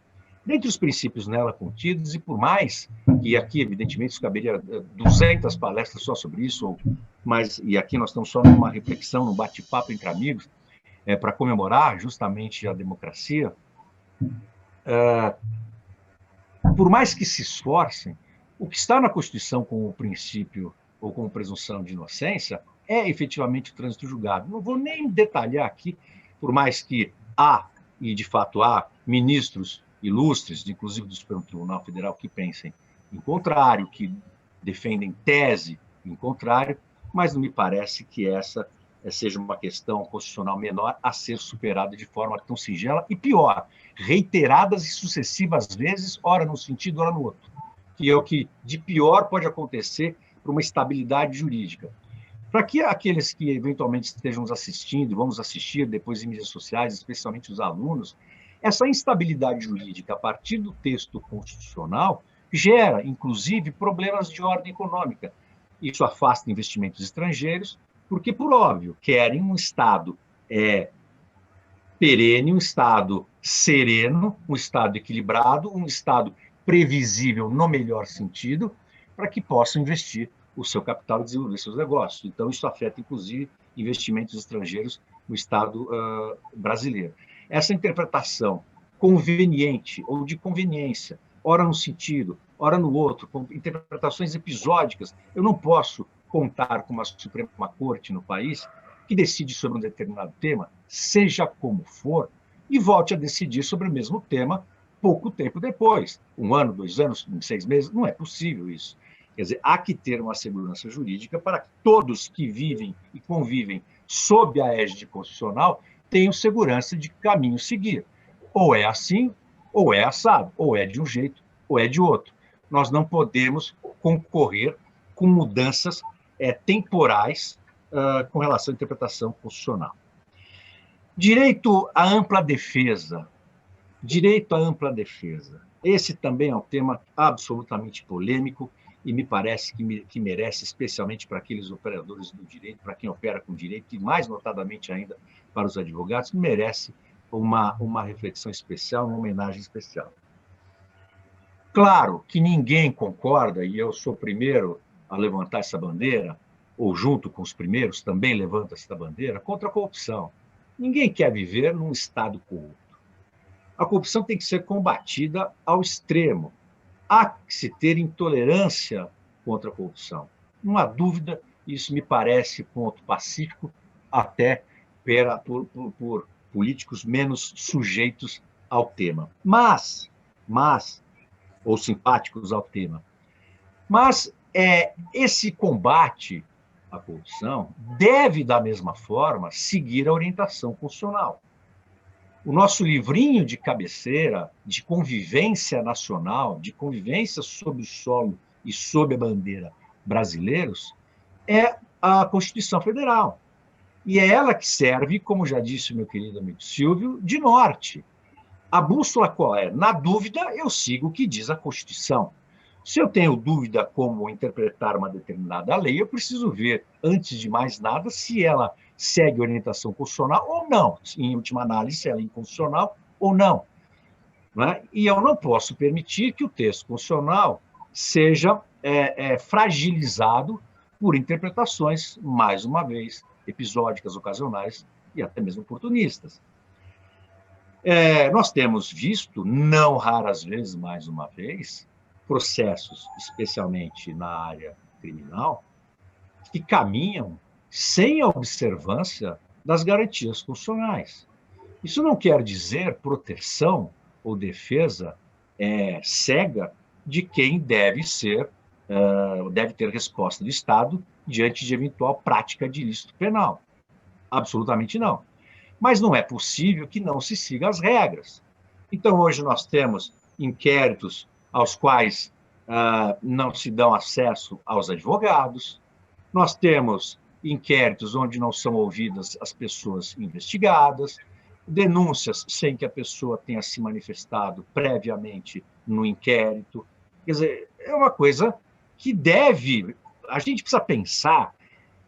Dentre os princípios nela contidos, e por mais, e aqui, evidentemente, caberia 200 palestras só sobre isso, e aqui nós estamos só numa reflexão, num bate-papo entre amigos, para comemorar justamente a democracia, por mais que se esforcem, o que está na Constituição como princípio ou como presunção de inocência é efetivamente o trânsito julgado. Não vou nem detalhar aqui, por mais que há, e de fato há, ministros ilustres, inclusive do Supremo Tribunal Federal, que pensem em contrário, que defendem tese em contrário, mas não me parece que essa seja uma questão constitucional menor a ser superada de forma tão singela e, pior, reiteradas e sucessivas vezes, ora num sentido, ora no outro, que é o que de pior pode acontecer para uma estabilidade jurídica. Para que aqueles que eventualmente estejam nos assistindo, e vamos assistir depois em mídias sociais, especialmente os alunos, essa instabilidade jurídica a partir do texto constitucional gera, inclusive, problemas de ordem econômica. Isso afasta investimentos estrangeiros, porque, por óbvio, querem um Estado perene, um Estado sereno, um Estado equilibrado, um Estado previsível no melhor sentido, para que possam investir o seu capital e desenvolver seus negócios. Então, isso afeta, inclusive, investimentos estrangeiros no Estado brasileiro. Essa interpretação conveniente ou de conveniência, ora num sentido, ora no outro, com interpretações episódicas, eu não posso contar com uma Suprema Corte no país que decide sobre um determinado tema, seja como for, e volte a decidir sobre o mesmo tema pouco tempo depois, 1 ano, 2 anos, 6 meses. Não é possível isso. Quer dizer, há que ter uma segurança jurídica para que todos que vivem e convivem sob a égide constitucional tenham segurança de que caminho seguir. Ou é assim, ou é assado, ou é de um jeito, ou é de outro. Nós não podemos concorrer com mudanças temporais com relação à interpretação constitucional. Direito à ampla defesa. Direito à ampla defesa. Esse também é um tema absolutamente polêmico e me parece que merece, especialmente para aqueles operadores do direito, para quem opera com direito, e mais notadamente ainda para os advogados, que merece uma reflexão especial, uma homenagem especial. Claro que ninguém concorda, e eu sou o primeiro a levantar essa bandeira, ou junto com os primeiros também levanta essa bandeira, contra a corrupção. Ninguém quer viver num Estado corrupto. A corrupção tem que ser combatida ao extremo. Há que se ter intolerância contra a corrupção. Não há dúvida, isso me parece ponto pacífico, até por políticos menos sujeitos ao tema. Ou simpáticos ao tema. Mas esse combate à corrupção deve, da mesma forma, seguir a orientação constitucional. O nosso livrinho de cabeceira de convivência nacional, de convivência sob o solo e sob a bandeira brasileiros, é a Constituição Federal. E é ela que serve, como já disse o meu querido amigo Silvio, de norte. A bússola qual é? Na dúvida, eu sigo o que diz a Constituição. Se eu tenho dúvida como interpretar uma determinada lei, eu preciso ver, antes de mais nada, se ela segue a orientação constitucional ou não. Em última análise, se ela é inconstitucional ou não. Né? E eu não posso permitir que o texto constitucional seja fragilizado por interpretações, mais uma vez, episódicas, ocasionais e até mesmo oportunistas. Nós temos visto, não raras vezes, mais uma vez, processos, especialmente na área criminal, que caminham sem a observância das garantias constitucionais. Isso não quer dizer proteção ou defesa cega de quem deve ter resposta do Estado diante de eventual prática de ilícito penal. Absolutamente não. Mas não é possível que não se siga as regras. Então, hoje nós temos inquéritos aos quais não se dão acesso aos advogados, nós temos inquéritos onde não são ouvidas as pessoas investigadas, denúncias sem que a pessoa tenha se manifestado previamente no inquérito. Quer dizer, é uma coisa que a gente precisa pensar,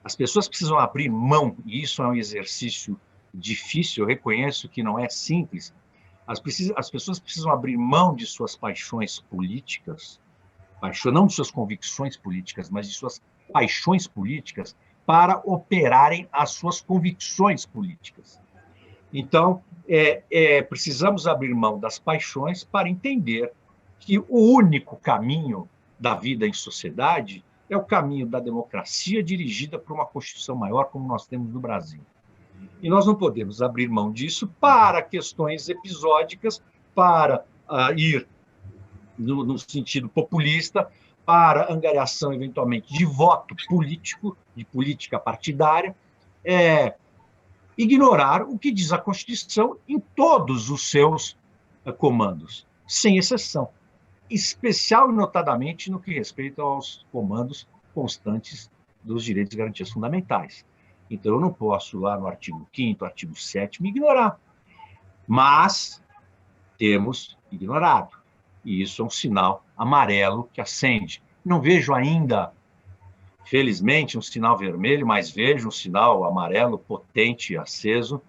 as pessoas precisam abrir mão, e isso é um exercício difícil, eu reconheço que não é simples. As pessoas precisam abrir mão de suas paixões políticas, não de suas convicções políticas, mas de suas paixões políticas, para operarem as suas convicções políticas. Então, precisamos abrir mão das paixões para entender que o único caminho da vida em sociedade é o caminho da democracia dirigida por uma Constituição maior, como nós temos no Brasil. E nós não podemos abrir mão disso para questões episódicas, para ir no sentido populista, para angariação, eventualmente, de voto político, de política partidária, ignorar o que diz a Constituição em todos os seus comandos, sem exceção, especial e notadamente no que respeita aos comandos constantes dos direitos e garantias fundamentais. Então, eu não posso, lá no artigo 5º, artigo 7º, ignorar. Mas temos ignorado. E isso é um sinal amarelo que acende. Não vejo ainda, felizmente, um sinal vermelho, mas vejo um sinal amarelo potente e aceso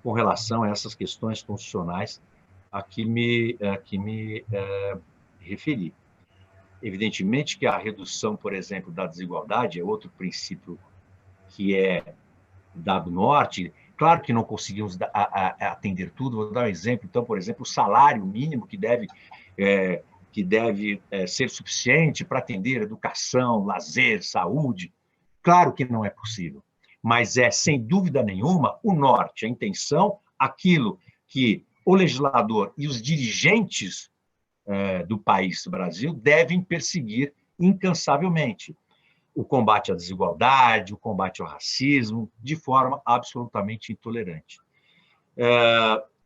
com relação a essas questões constitucionais a que me referi. Evidentemente que a redução, por exemplo, da desigualdade é outro princípio que é dado norte. Claro que não conseguimos atender tudo. Vou dar um exemplo. Então, por exemplo, o salário mínimo que deve ser suficiente para atender educação, lazer, saúde. Claro que não é possível, mas sem dúvida nenhuma, o norte, a intenção, aquilo que o legislador e os dirigentes do país, Brasil, devem perseguir incansavelmente. O combate à desigualdade, o combate ao racismo, de forma absolutamente intolerante.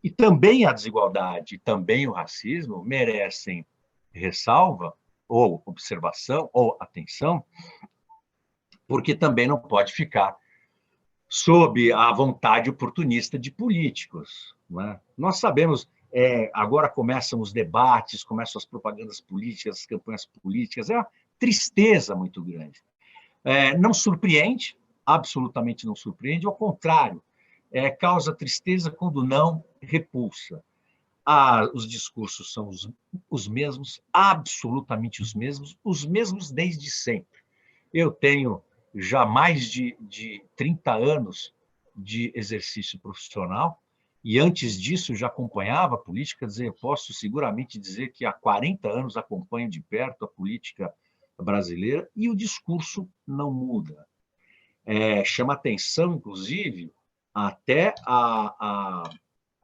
E também a desigualdade, também o racismo merecem ressalva, ou observação, ou atenção, porque também não pode ficar sob a vontade oportunista de políticos. Não é? Nós sabemos, agora começam os debates, começam as propagandas políticas, as campanhas políticas, tristeza muito grande. Não surpreende, absolutamente não surpreende, ao contrário, causa tristeza quando não repulsa. Os discursos são os mesmos, absolutamente os mesmos desde sempre. Eu tenho já mais de 30 anos de exercício profissional, e antes disso já acompanhava a política, eu posso seguramente dizer que há 40 anos acompanho de perto a política brasileira, e o discurso não muda. Chama atenção, inclusive, até a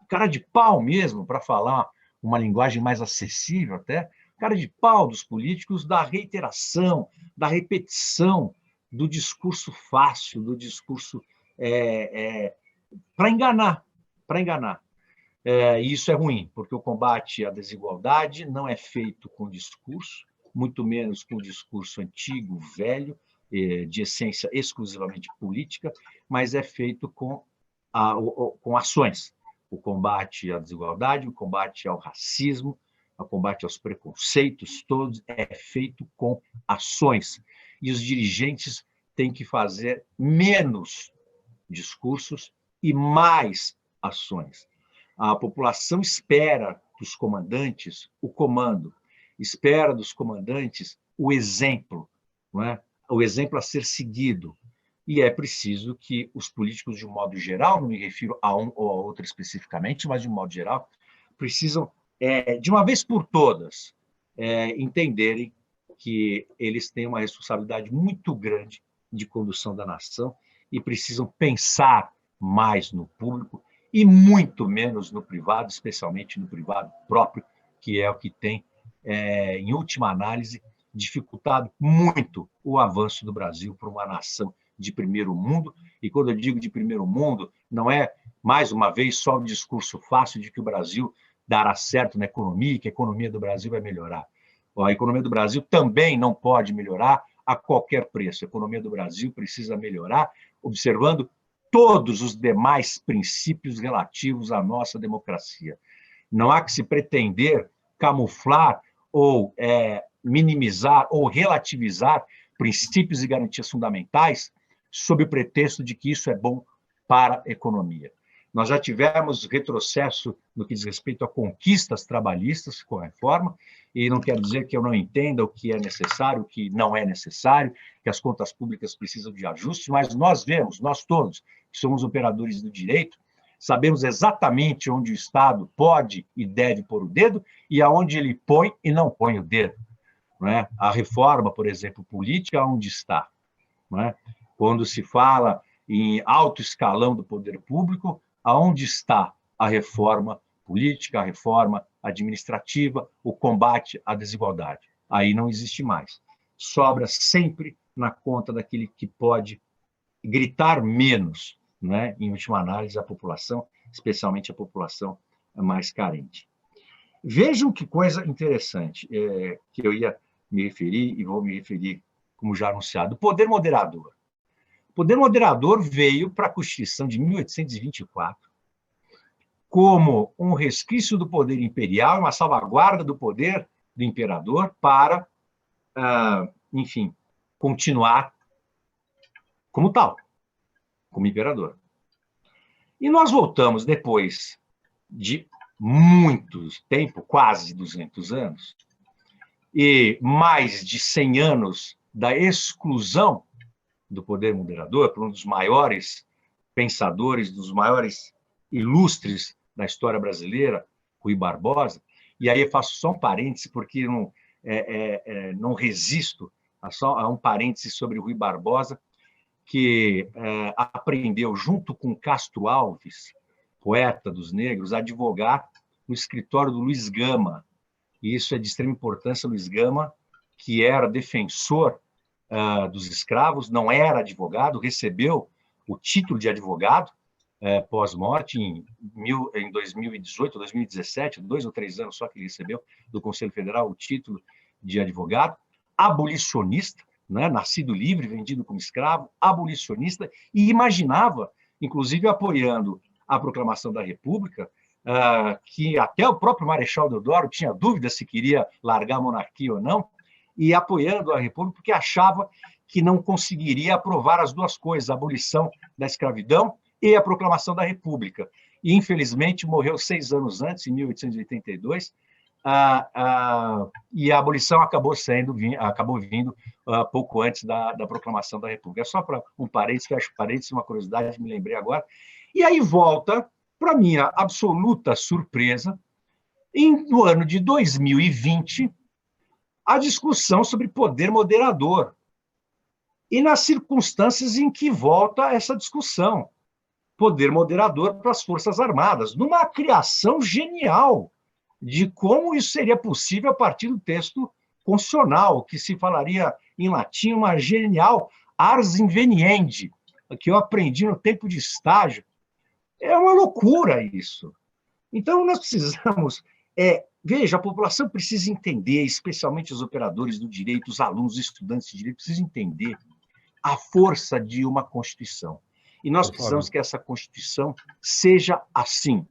cara de pau mesmo, para falar uma linguagem mais acessível até, cara de pau dos políticos da reiteração, da repetição, do discurso fácil, do discurso para enganar. Isso é ruim, porque o combate à desigualdade não é feito com discurso, muito menos com discurso antigo, velho, de essência exclusivamente política, mas é feito com ações. O combate à desigualdade, o combate ao racismo, o combate aos preconceitos, todos é feito com ações. E os dirigentes têm que fazer menos discursos e mais ações. A população espera dos comandantes o comando, espera dos comandantes o exemplo, não é? O exemplo a ser seguido. E é preciso que os políticos, de um modo geral, não me refiro a um ou a outro especificamente, mas de um modo geral, precisam, de uma vez por todas, entenderem que eles têm uma responsabilidade muito grande de condução da nação e precisam pensar mais no público e muito menos no privado, especialmente no privado próprio, que é o que tem, em última análise, dificultado muito o avanço do Brasil para uma nação de primeiro mundo. E quando eu digo de primeiro mundo, não é, mais uma vez, só um discurso fácil de que o Brasil dará certo na economia, que a economia do Brasil vai melhorar. A economia do Brasil também não pode melhorar a qualquer preço. A economia do Brasil precisa melhorar observando todos os demais princípios relativos à nossa democracia. Não há que se pretender camuflar ou minimizar ou relativizar princípios e garantias fundamentais sob o pretexto de que isso é bom para a economia. Nós já tivemos retrocesso no que diz respeito a conquistas trabalhistas com a reforma, e não quero dizer que eu não entenda o que é necessário, o que não é necessário, que as contas públicas precisam de ajustes, mas nós vemos, nós todos, que somos operadores do direito, sabemos exatamente onde o Estado pode e deve pôr o dedo e aonde ele põe e não põe o dedo. Não é? A reforma, por exemplo, política, onde está? Não é? Quando se fala em alto escalão do poder público, aonde está a reforma política, a reforma administrativa, o combate à desigualdade? Aí não existe mais. Sobra sempre na conta daquele que pode gritar menos, né? Em última análise, a população, especialmente a população mais carente. Vejam que coisa interessante que eu ia me referir, e vou me referir, como já anunciado, o poder moderador. O poder moderador veio para a Constituição de 1824 como um resquício do poder imperial, uma salvaguarda do poder do imperador para, enfim, continuar como tal, como imperador. E nós voltamos depois de muito tempo, quase 200 anos, e mais de 100 anos da exclusão do poder moderador por um dos maiores pensadores, dos maiores ilustres da história brasileira, Rui Barbosa. E aí eu faço só um parêntese, porque não resisto a um parêntese sobre Rui Barbosa, que aprendeu, junto com Castro Alves, poeta dos negros, a advogar no escritório do Luiz Gama. E isso é de extrema importância. Luiz Gama, que era defensor dos escravos, não era advogado, recebeu o título de advogado pós-morte em 2018, 2017, 2 ou 3 anos só que ele recebeu do Conselho Federal o título de advogado, abolicionista, né, nascido livre, vendido como escravo, abolicionista, e imaginava, inclusive apoiando a proclamação da República, que até o próprio Marechal Deodoro tinha dúvida se queria largar a monarquia ou não, e apoiando a República, porque achava que não conseguiria aprovar as duas coisas, a abolição da escravidão e a proclamação da República. E, infelizmente, morreu 6 anos antes, em 1882, e a abolição acabou vindo pouco antes da proclamação da República. É só para um parênteses, fecho parênteses, uma curiosidade, me lembrei agora. E aí volta, para minha absoluta surpresa, no ano de 2020, a discussão sobre poder moderador. E nas circunstâncias em que volta essa discussão, poder moderador para as Forças Armadas, numa criação genial de como isso seria possível a partir do texto constitucional, que se falaria em latim, uma genial ars inveniendi, que eu aprendi no tempo de estágio. É uma loucura isso. Então, nós precisamos... veja, a população precisa entender, especialmente os operadores do direito, os alunos, os estudantes de direito, precisam entender a força de uma Constituição. E nós precisamos que essa Constituição seja assim,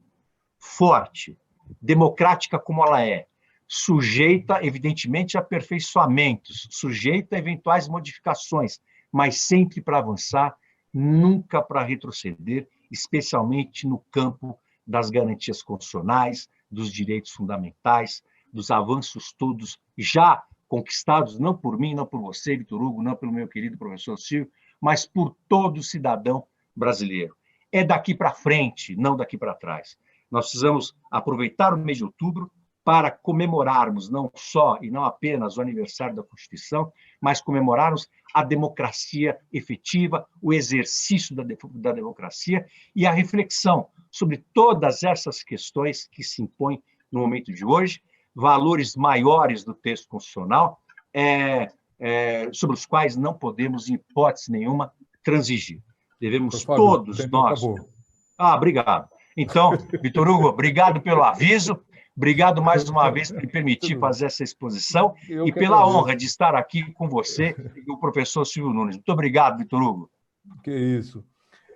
forte, democrática como ela é, sujeita, evidentemente, a aperfeiçoamentos, sujeita a eventuais modificações, mas sempre para avançar, nunca para retroceder, especialmente no campo das garantias constitucionais, dos direitos fundamentais, dos avanços todos já conquistados, não por mim, não por você, Vitor Hugo, não pelo meu querido professor Silvio, mas por todo cidadão brasileiro. É daqui para frente, não daqui para trás. Nós precisamos aproveitar o mês de outubro para comemorarmos não só e não apenas o aniversário da Constituição, mas comemorarmos a democracia efetiva, o exercício da democracia e a reflexão sobre todas essas questões que se impõem no momento de hoje, valores maiores do texto constitucional, sobre os quais não podemos, em hipótese nenhuma, transigir. Devemos todos nós... obrigado. Então, Vitor Hugo, obrigado pelo aviso, obrigado mais uma vez por me permitir fazer essa exposição e pela honra de estar aqui com você e o professor Silvio Nunes. Muito obrigado, Vitor Hugo. Que isso.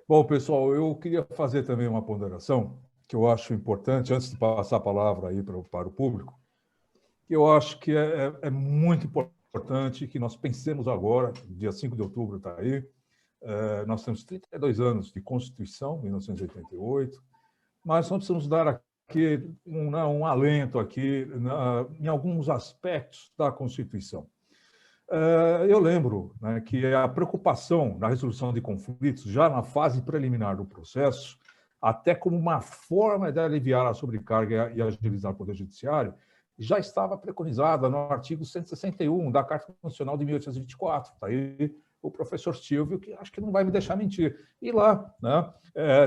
Bom, pessoal, eu queria fazer também uma ponderação que eu acho importante, antes de passar a palavra aí para o público. Eu acho que é muito importante que nós pensemos agora, dia 5 de outubro está aí, nós temos 32 anos de Constituição, 1988, mas nós precisamos dar aqui um alento aqui em alguns aspectos da Constituição. Eu lembro, né, que a preocupação na resolução de conflitos, já na fase preliminar do processo, até como uma forma de aliviar a sobrecarga e agilizar o Poder Judiciário, já estava preconizada no artigo 161 da Carta Constitucional de 1824. Está aí o professor Silvio, que acho que não vai me deixar mentir. E lá, né,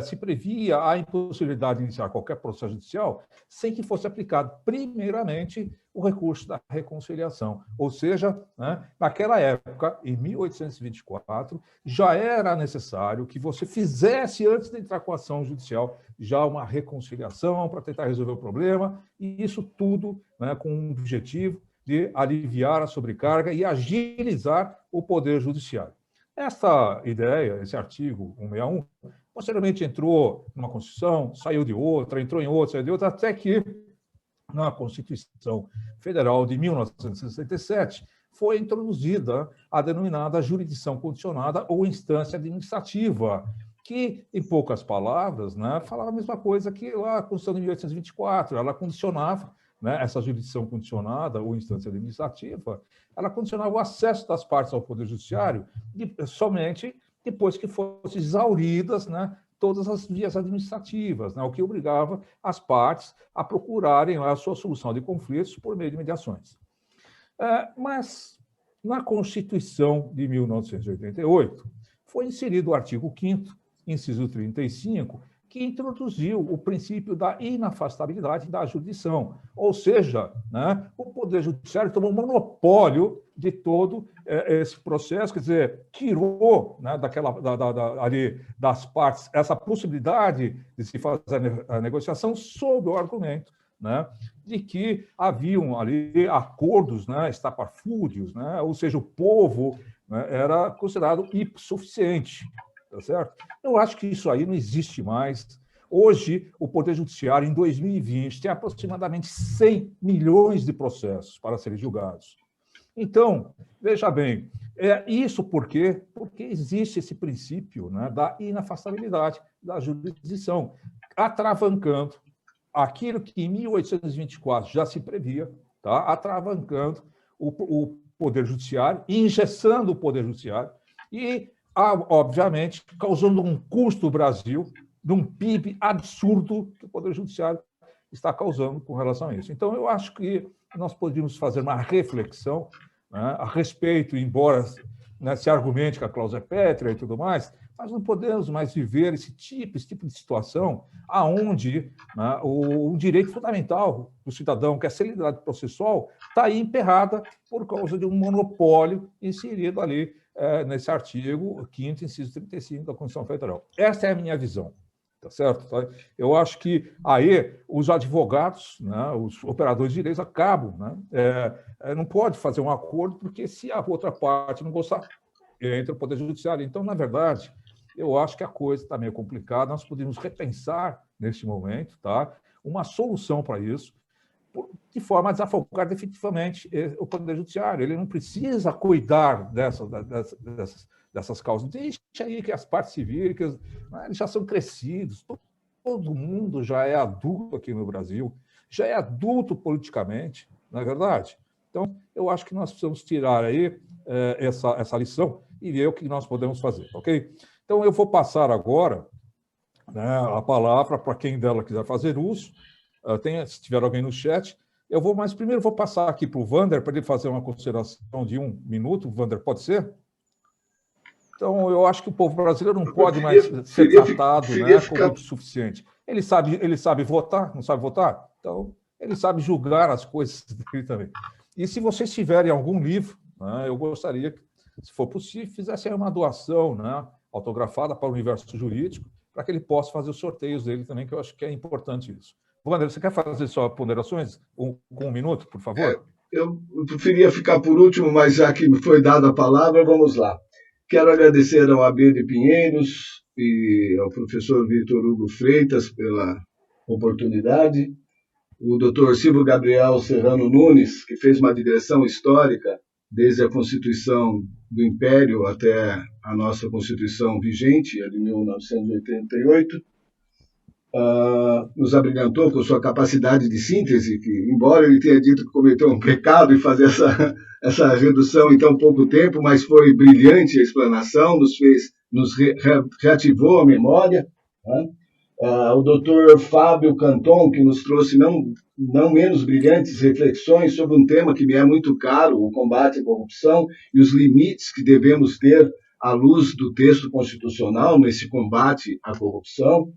se previa a impossibilidade de iniciar qualquer processo judicial sem que fosse aplicado, primeiramente, o recurso da reconciliação. Ou seja, né, naquela época, em 1824, já era necessário que você fizesse, antes de entrar com a ação judicial, já uma reconciliação para tentar resolver o problema, e isso tudo, né, com o objetivo de aliviar a sobrecarga e agilizar o Poder Judiciário. Essa ideia, esse artigo 161, posteriormente entrou numa Constituição, saiu de outra, entrou em outra, saiu de outra, até que na Constituição Federal de 1967 foi introduzida a denominada jurisdição condicionada ou instância administrativa, que, em poucas palavras, né, falava a mesma coisa que lá a Constituição de 1824, ela condicionava, né, essa jurisdição condicionada ou instância administrativa, ela condicionava o acesso das partes ao Poder Judiciário somente depois que fossem exauridas, né, todas as vias administrativas, né, o que obrigava as partes a procurarem a sua solução de conflitos por meio de mediações. Mas, na Constituição de 1988, foi inserido o artigo 5º, inciso 35, que introduziu o princípio da inafastabilidade da jurisdição. Ou seja, né, o Poder Judiciário tomou monopólio de todo esse processo, quer dizer, tirou, né, ali das partes essa possibilidade de se fazer a negociação sob o argumento, né, de que haviam ali acordos, né, estapafúrdios, né, ou seja, o povo, né, era considerado hipossuficiente. Tá certo? Eu acho que isso aí não existe mais. Hoje, o Poder Judiciário, em 2020, tem aproximadamente 100 milhões de processos para serem julgados. Então, veja bem, isso por quê? Porque existe esse princípio, né, da inafastabilidade da jurisdição, atravancando aquilo que em 1824 já se previa, tá? Atravancando o Poder Judiciário, engessando o Poder Judiciário e, obviamente, causando um custo no Brasil, de um PIB absurdo que o Poder Judiciário está causando com relação a isso. Então, eu acho que nós podíamos fazer uma reflexão, né, a respeito, embora, né, se argumente que a cláusula é pétrea e tudo mais, mas não podemos mais viver esse tipo de situação aonde, né, o direito fundamental do cidadão, que é a celeridade processual, está aí emperrada por causa de um monopólio inserido ali nesse artigo 5º, inciso 35 da Constituição Federal. Essa é a minha visão. Tá certo? Eu acho que aí os advogados, né, os operadores de direitos acabam, né, não pode fazer um acordo, porque se a outra parte não gostar, entra o Poder Judiciário. Então, na verdade, eu acho que a coisa está meio complicada, nós podemos repensar, neste momento, tá, uma solução para isso, de forma a desafogar definitivamente o Poder Judiciário. Ele não precisa cuidar dessas causas. Deixa aí que as partes civis, eles já são crescidos, todo mundo já é adulto aqui no Brasil, já é adulto politicamente, não é verdade? Então, eu acho que nós precisamos tirar aí essa lição e ver o que nós podemos fazer, ok? Então, eu vou passar agora, né, a palavra para quem dela quiser fazer uso. Se tiver alguém no chat, mas primeiro vou passar aqui para o Wander, para ele fazer uma consideração de 1 minuto. Wander, pode ser? Então, eu acho que o povo brasileiro não pode mais ser tratado, né, como insuficiente. Ele sabe votar, não sabe votar? Então, ele sabe julgar as coisas dele também. E se vocês tiverem algum livro, né, eu gostaria que, se for possível, fizessem uma doação, né, autografada para o universo jurídico, para que ele possa fazer os sorteios dele também, que eu acho que é importante isso. Wander, você quer fazer suas ponderações com 1 minuto, por favor? Eu preferia ficar por último, mas já que me foi dada a palavra, vamos lá. Quero agradecer ao AB de Pinheiros e ao professor Vitor Hugo Freitas pela oportunidade, o Dr. Silvio Gabriel Serrano Nunes, que fez uma digressão histórica desde a Constituição do Império até a nossa Constituição vigente, a de 1988, nos abrilhantou com sua capacidade de síntese, que, embora ele tenha dito que cometeu um pecado em fazer essa redução em tão pouco tempo, mas foi brilhante a explanação, nos reativou a memória, né? O doutor Fábio Canton, que nos trouxe não menos brilhantes reflexões sobre um tema que me é muito caro, o combate à corrupção e os limites que devemos ter à luz do texto constitucional nesse combate à corrupção.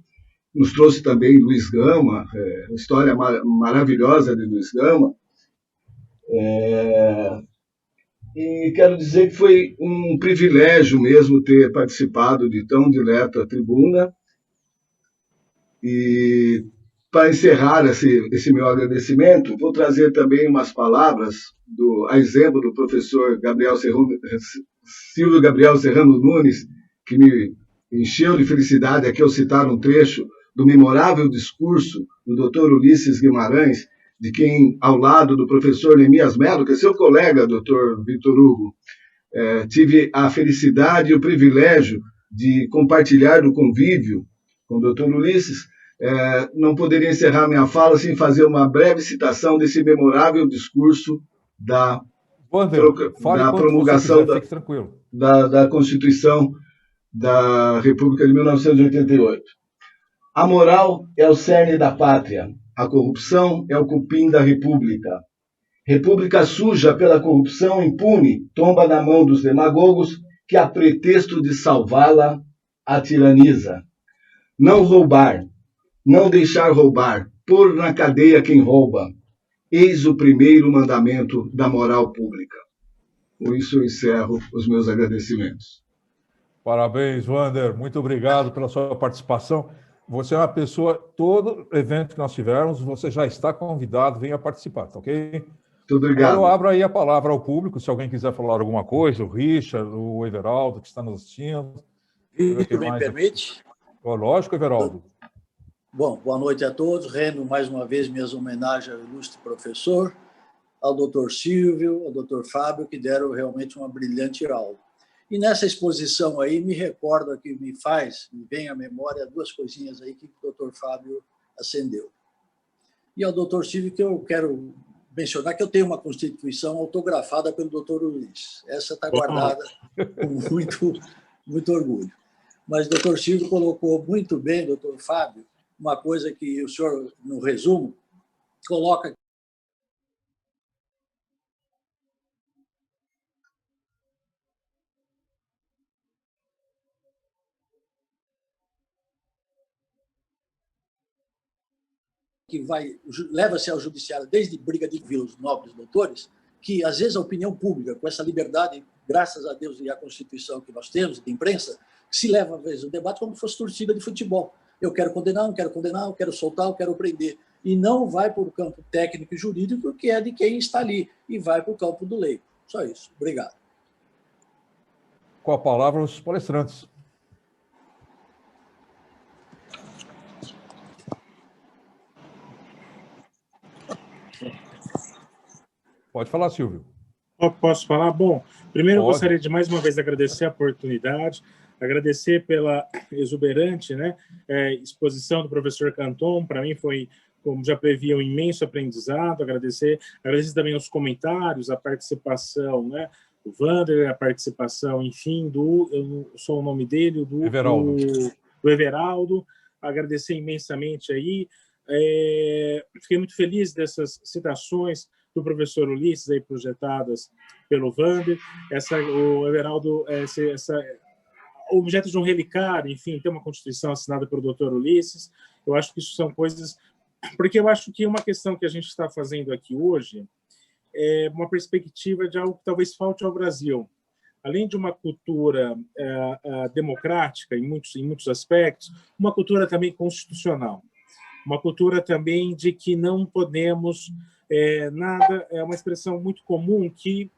Nos trouxe também Luiz Gama, uma história maravilhosa de Luiz Gama. E quero dizer que foi um privilégio mesmo ter participado de tão dileta tribuna. E, para encerrar esse meu agradecimento, vou trazer também umas palavras, a exemplo do professor Silvio Gabriel Serrano Nunes, que me encheu de felicidade aqui ao citar um trecho do memorável discurso do Dr. Ulisses Guimarães, de quem, ao lado do professor Neemias Mello, que é seu colega, Dr. Vitor Hugo, tive a felicidade e o privilégio de compartilhar do convívio com o Dr. Ulisses. Não poderia encerrar minha fala sem fazer uma breve citação desse memorável discurso da promulgação da Constituição da República de 1988. A moral é o cerne da pátria, a corrupção é o cupim da República. República suja pela corrupção impune tomba na mão dos demagogos que, a pretexto de salvá-la, a tiraniza. Não roubar, não deixar roubar, pôr na cadeia quem rouba. Eis o primeiro mandamento da moral pública. Com isso eu encerro os meus agradecimentos. Parabéns, Wander. Muito obrigado pela sua participação. Você é uma pessoa, todo evento que nós tivermos, você já está convidado, venha participar, tá ok? Muito obrigado. Agora eu abro aí a palavra ao público, se alguém quiser falar alguma coisa, o Richard, o Everaldo, que está nos assistindo. Vitor, me permite? Lógico, Everaldo. Bom, boa noite a todos. Rendo mais uma vez minhas homenagens ao ilustre professor, ao doutor Silvio, ao doutor Fábio, que deram realmente uma brilhante aula. E nessa exposição aí, me recordo que me vem à memória duas coisinhas aí que o doutor Fábio acendeu. E ao doutor Silvio, que eu quero mencionar que eu tenho uma Constituição autografada pelo doutor Ulisses. Essa está guardada com muito orgulho. Mas o doutor Silvio colocou muito bem, doutor Fábio, uma coisa que o senhor, no resumo, coloca que leva-se ao judiciário desde briga de vilas, nobres doutores, que às vezes a opinião pública, com essa liberdade, graças a Deus e à Constituição que nós temos, de imprensa, se leva às vezes o debate como se fosse torcida de futebol. Eu quero condenar, não quero condenar, eu quero soltar, eu quero prender. E não vai para o campo técnico e jurídico, que é de quem está ali, e vai para o campo do leigo. Só isso. Obrigado. Com a palavra, os palestrantes. Pode falar, Silvio. Posso falar? Bom, primeiro eu Pode. gostaria de mais uma vez agradecer a oportunidade, agradecer pela exuberante, né, exposição do professor Canton. Para mim foi, como já previa, um imenso aprendizado. Agradecer também os comentários, a participação, né, do Wander, a participação, enfim, eu sou o nome dele, do Everaldo. Agradecer imensamente aí. Fiquei muito feliz dessas citações do professor Ulisses aí projetadas pelo Wander, o Everaldo, o objeto de um relicário, enfim, tem uma Constituição assinada pelo doutor Ulisses. Eu acho que isso são coisas, porque eu acho que uma questão que a gente está fazendo aqui hoje é uma perspectiva de algo que talvez falte ao Brasil. Além de uma cultura democrática em muitos aspectos, uma cultura também constitucional, uma cultura também de que não podemos nada, é uma expressão muito comum que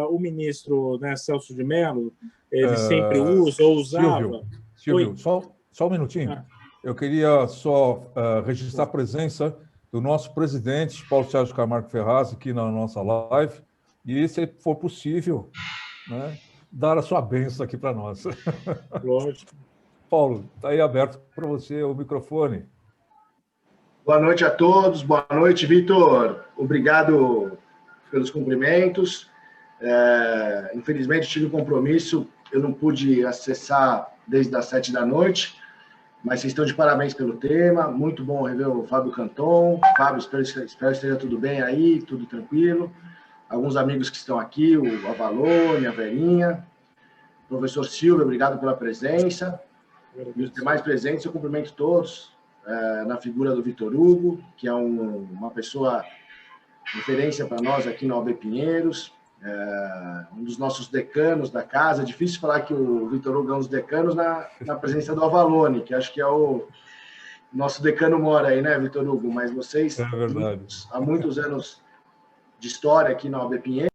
o ministro, né, Celso de Mello, ele sempre usa ou usava. Silvio, só um minutinho. Eu queria só registrar a presença do nosso presidente, Paulo Sérgio Camargo Ferraz, aqui na nossa live, e, se for possível, né, dar a sua bênção aqui para nós. Lógico. Paulo, está aí aberto para você o microfone. Boa noite a todos, boa noite, Vitor. Obrigado pelos cumprimentos. Infelizmente, tive um compromisso, eu não pude acessar desde as 7 da noite, mas vocês estão de parabéns pelo tema. Muito bom rever o Fábio Canton. Fábio, espero que esteja tudo bem aí, tudo tranquilo. Alguns amigos que estão aqui, o Avalone, a Verinha. Professor Silvio, obrigado pela presença. E os demais presentes, eu cumprimento todos. Na figura do Vitor Hugo, que é uma pessoa referência para nós aqui na UB Pinheiros, um dos nossos decanos da casa. É difícil falar que o Vitor Hugo é um dos decanos na presença do Avalone, que acho que é o nosso decano mora aí, né, Vitor Hugo? Mas vocês, há muitos anos de história aqui na UB Pinheiros.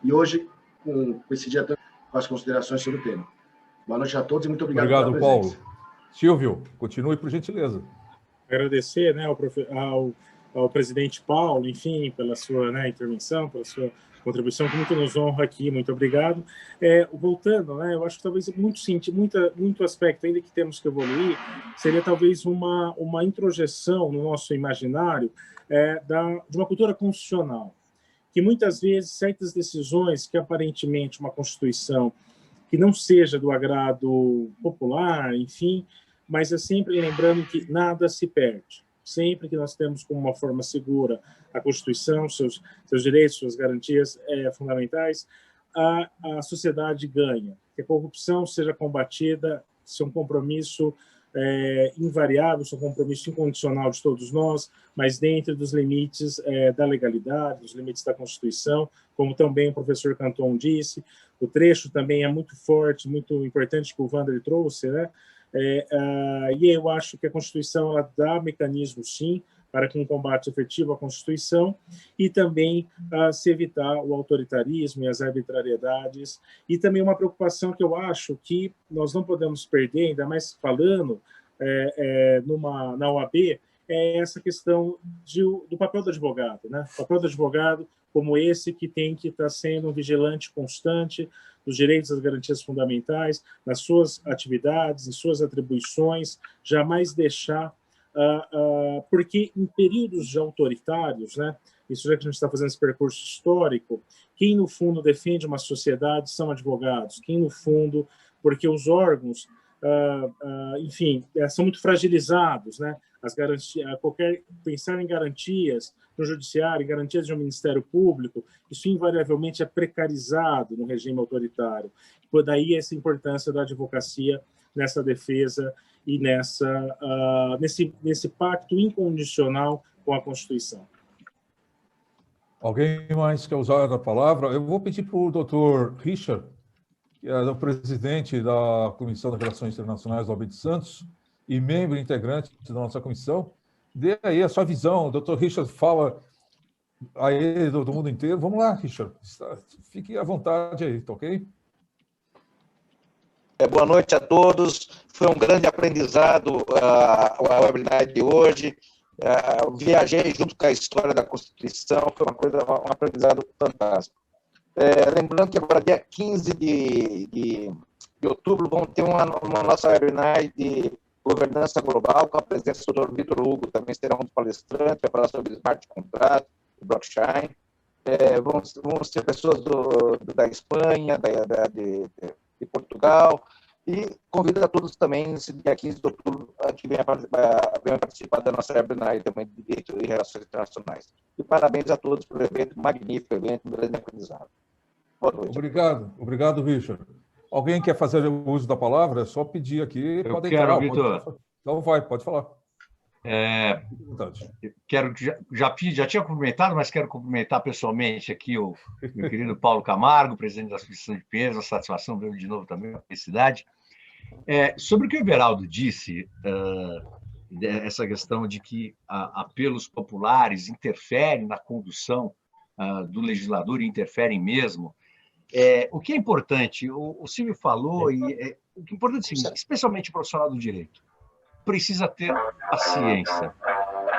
E hoje, com esse dia, com as considerações sobre o tema. Boa noite a todos e muito obrigado pela presença. Obrigado, Paulo. Silvio, continue, por gentileza. Agradecer, né, ao presidente Paulo, enfim, pela sua, né, intervenção, pela sua contribuição, que muito nos honra aqui. Muito obrigado. Voltando, né, eu acho que talvez muito aspecto ainda que temos que evoluir seria talvez uma introjeção no nosso imaginário de uma cultura constitucional, que muitas vezes certas decisões que aparentemente uma Constituição que não seja do agrado popular, enfim, mas é sempre lembrando que nada se perde. Sempre que nós temos como uma forma segura a Constituição, seus direitos, suas garantias fundamentais, a sociedade ganha. Que a corrupção seja combatida, ser um compromisso invariável, ser um compromisso incondicional de todos nós, mas dentro dos limites da legalidade, dos limites da Constituição, como também o professor Canton disse. O trecho também é muito forte, muito importante que o Wander trouxe, né? E eu acho que a Constituição ela dá mecanismos, sim, para que um combate efetivo à Constituição e também se evitar o autoritarismo e as arbitrariedades, e também uma preocupação que eu acho que nós não podemos perder, ainda mais falando na OAB, é essa questão do papel do advogado, né? O papel do advogado como esse que tem que estar sendo um vigilante constante dos direitos e das garantias fundamentais, nas suas atividades, em suas atribuições, jamais deixar, porque em períodos autoritários, né, isso já que a gente está fazendo esse percurso histórico, quem no fundo defende uma sociedade são advogados, quem no fundo, porque os órgãos, enfim, são muito fragilizados, né? As garantias, pensar em garantias no judiciário, em garantias de um Ministério Público, isso invariavelmente é precarizado no regime autoritário. Por daí essa importância da advocacia nessa defesa e nesse pacto incondicional com a Constituição. Alguém mais quer usar a palavra? Eu vou pedir para o doutor Richard, que é o presidente da Comissão de Relações Internacionais da OAB de Santos e membro integrante da nossa comissão, dê aí a sua visão. O doutor Richard fala aí do mundo inteiro. Vamos lá, Richard. Fique à vontade aí, tá ok? Boa noite a todos. Foi um grande aprendizado a webinar de hoje. Viajei junto com a história da Constituição. Foi um aprendizado fantástico. Lembrando que agora, dia 15 de outubro, vamos ter uma nossa webinar de governança global, com a presença do Dr. Vitor Hugo, também será um palestrante, vai falar sobre smart contract, blockchain. Vamos ter pessoas da Espanha, de Portugal, e convido a todos também, nesse dia 15 de outubro, que venham participar da nossa webinar também de Direito e Relações Internacionais. E parabéns a todos pelo evento, magnífico evento, um grande aprendizado. Boa noite. Obrigado, Richard. Alguém quer fazer o uso da palavra? É só pedir aqui. Eu quero, Vitor. Então pode falar. Já tinha cumprimentado, mas quero cumprimentar pessoalmente aqui o meu querido Paulo Camargo, presidente da Associação de Pinheiros, uma satisfação ver de novo também, uma felicidade. Sobre o que o Everaldo disse, essa questão de que apelos populares interferem na condução do legislador e interferem mesmo. O que é importante, o Silvio falou, e o que é importante é o seguinte, especialmente o profissional do direito, precisa ter paciência,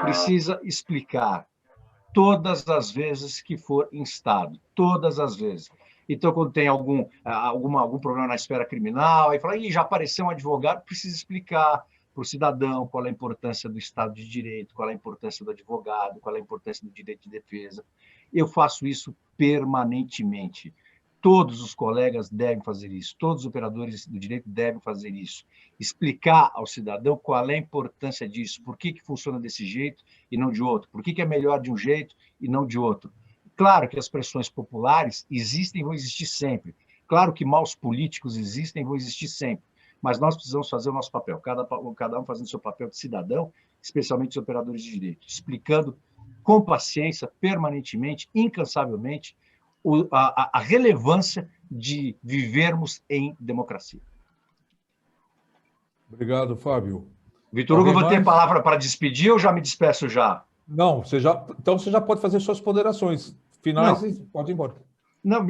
precisa explicar todas as vezes que for instado, todas as vezes. Então, quando tem algum problema na esfera criminal, aí fala, já apareceu um advogado, precisa explicar para o cidadão qual é a importância do Estado de Direito, qual é a importância do advogado, qual é a importância do direito de defesa. Eu faço isso permanentemente. Todos os colegas devem fazer isso, todos os operadores do direito devem fazer isso. Explicar ao cidadão qual é a importância disso, por que funciona desse jeito e não de outro, por que é melhor de um jeito e não de outro. Claro que as pressões populares existem e vão existir sempre. Claro que maus políticos existem e vão existir sempre. Mas nós precisamos fazer o nosso papel, cada um fazendo o seu papel de cidadão, especialmente os operadores de direito, explicando com paciência, permanentemente, incansavelmente, a relevância de vivermos em democracia. Obrigado, Fábio. Vitor Hugo, vou ter palavra para despedir ou já me despeço já? Não, então você já pode fazer suas ponderações finais e pode ir embora. Não,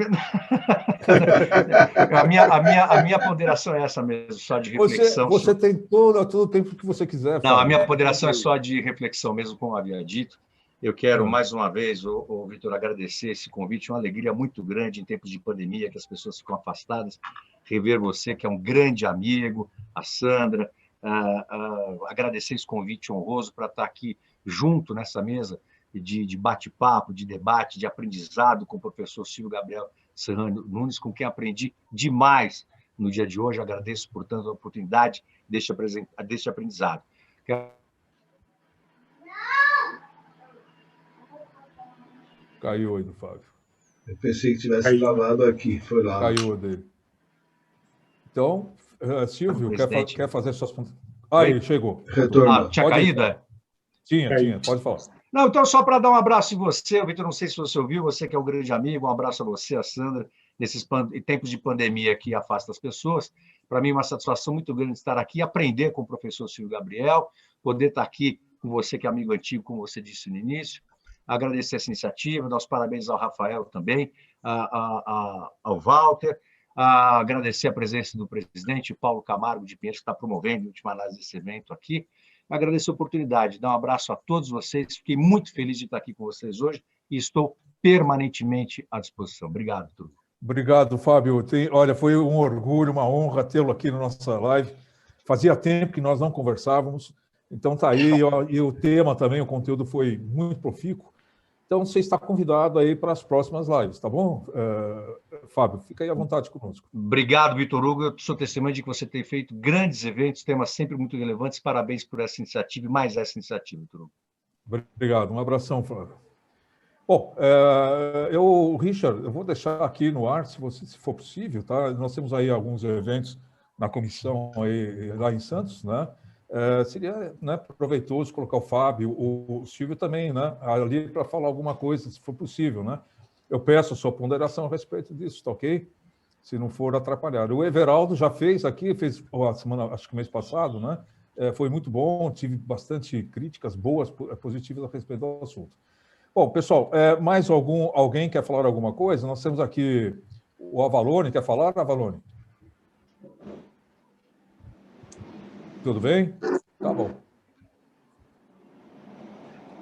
a minha ponderação é essa mesmo, só de reflexão. Você tem todo o tempo que você quiser. Não, Fábio. A minha ponderação é só de reflexão mesmo, como havia dito. Eu quero, mais uma vez, Vitor, agradecer esse convite, uma alegria muito grande em tempos de pandemia, que as pessoas ficam afastadas, rever você, que é um grande amigo, a Sandra, agradecer esse convite honroso para estar aqui junto nessa mesa de bate-papo, de debate, de aprendizado com o professor Silvio Gabriel Serrano Nunes, com quem aprendi demais no dia de hoje. Agradeço, portanto, a oportunidade deste aprendizado. Caiu aí do Fábio. Eu pensei que tivesse travado aqui, foi lá. Caiu a dele. Então, Silvio, quer fazer suas... Aí, chegou. Retorno. Tinha caído? Tinha, pode falar. Não, então, só para dar um abraço em você, Vitor, não sei se você ouviu, você que é um grande amigo, um abraço a você, a Sandra, nesses tempos de pandemia que afasta as pessoas. Para mim, é uma satisfação muito grande estar aqui, aprender com o professor Silvio Gabriel, poder estar aqui com você que é amigo antigo, como você disse no início. Agradecer essa iniciativa, dar os parabéns ao Rafael também, ao Walter, agradecer a presença do presidente Paulo Camargo de Pinheiros, que está promovendo, em última análise, esse evento aqui. Agradecer a oportunidade, dar um abraço a todos vocês. Fiquei muito feliz de estar aqui com vocês hoje e estou permanentemente à disposição. Obrigado, Turco. Obrigado, Fábio. Olha, foi um orgulho, uma honra tê-lo aqui na nossa live. Fazia tempo que nós não conversávamos, então está aí. E o tema também, o conteúdo foi muito profícuo. Então, você está convidado aí para as próximas lives, tá bom? Fábio, fica aí à vontade conosco. Obrigado, Vitor Hugo. Eu sou testemunha de que você tem feito grandes eventos, temas sempre muito relevantes. Parabéns por essa iniciativa e mais essa iniciativa, Vitor Hugo. Obrigado. Um abração, Flávio. Bom, Richard, eu vou deixar aqui no ar, se for possível, tá? Nós temos aí alguns eventos na comissão aí, lá em Santos, né? Seria, né, proveitoso colocar o Fábio, o Silvio também, né, ali para falar alguma coisa, se for possível, né? Eu peço a sua ponderação a respeito disso, tá ok? Se não for atrapalhar. O Everaldo já fez aqui, fez a semana, acho que mês passado, né? Foi muito bom, tive bastante críticas boas, positivas a respeito do assunto. Bom, pessoal, mais alguém quer falar alguma coisa? Nós temos aqui o Avalone, quer falar, Avalone? Tudo bem? Tá bom.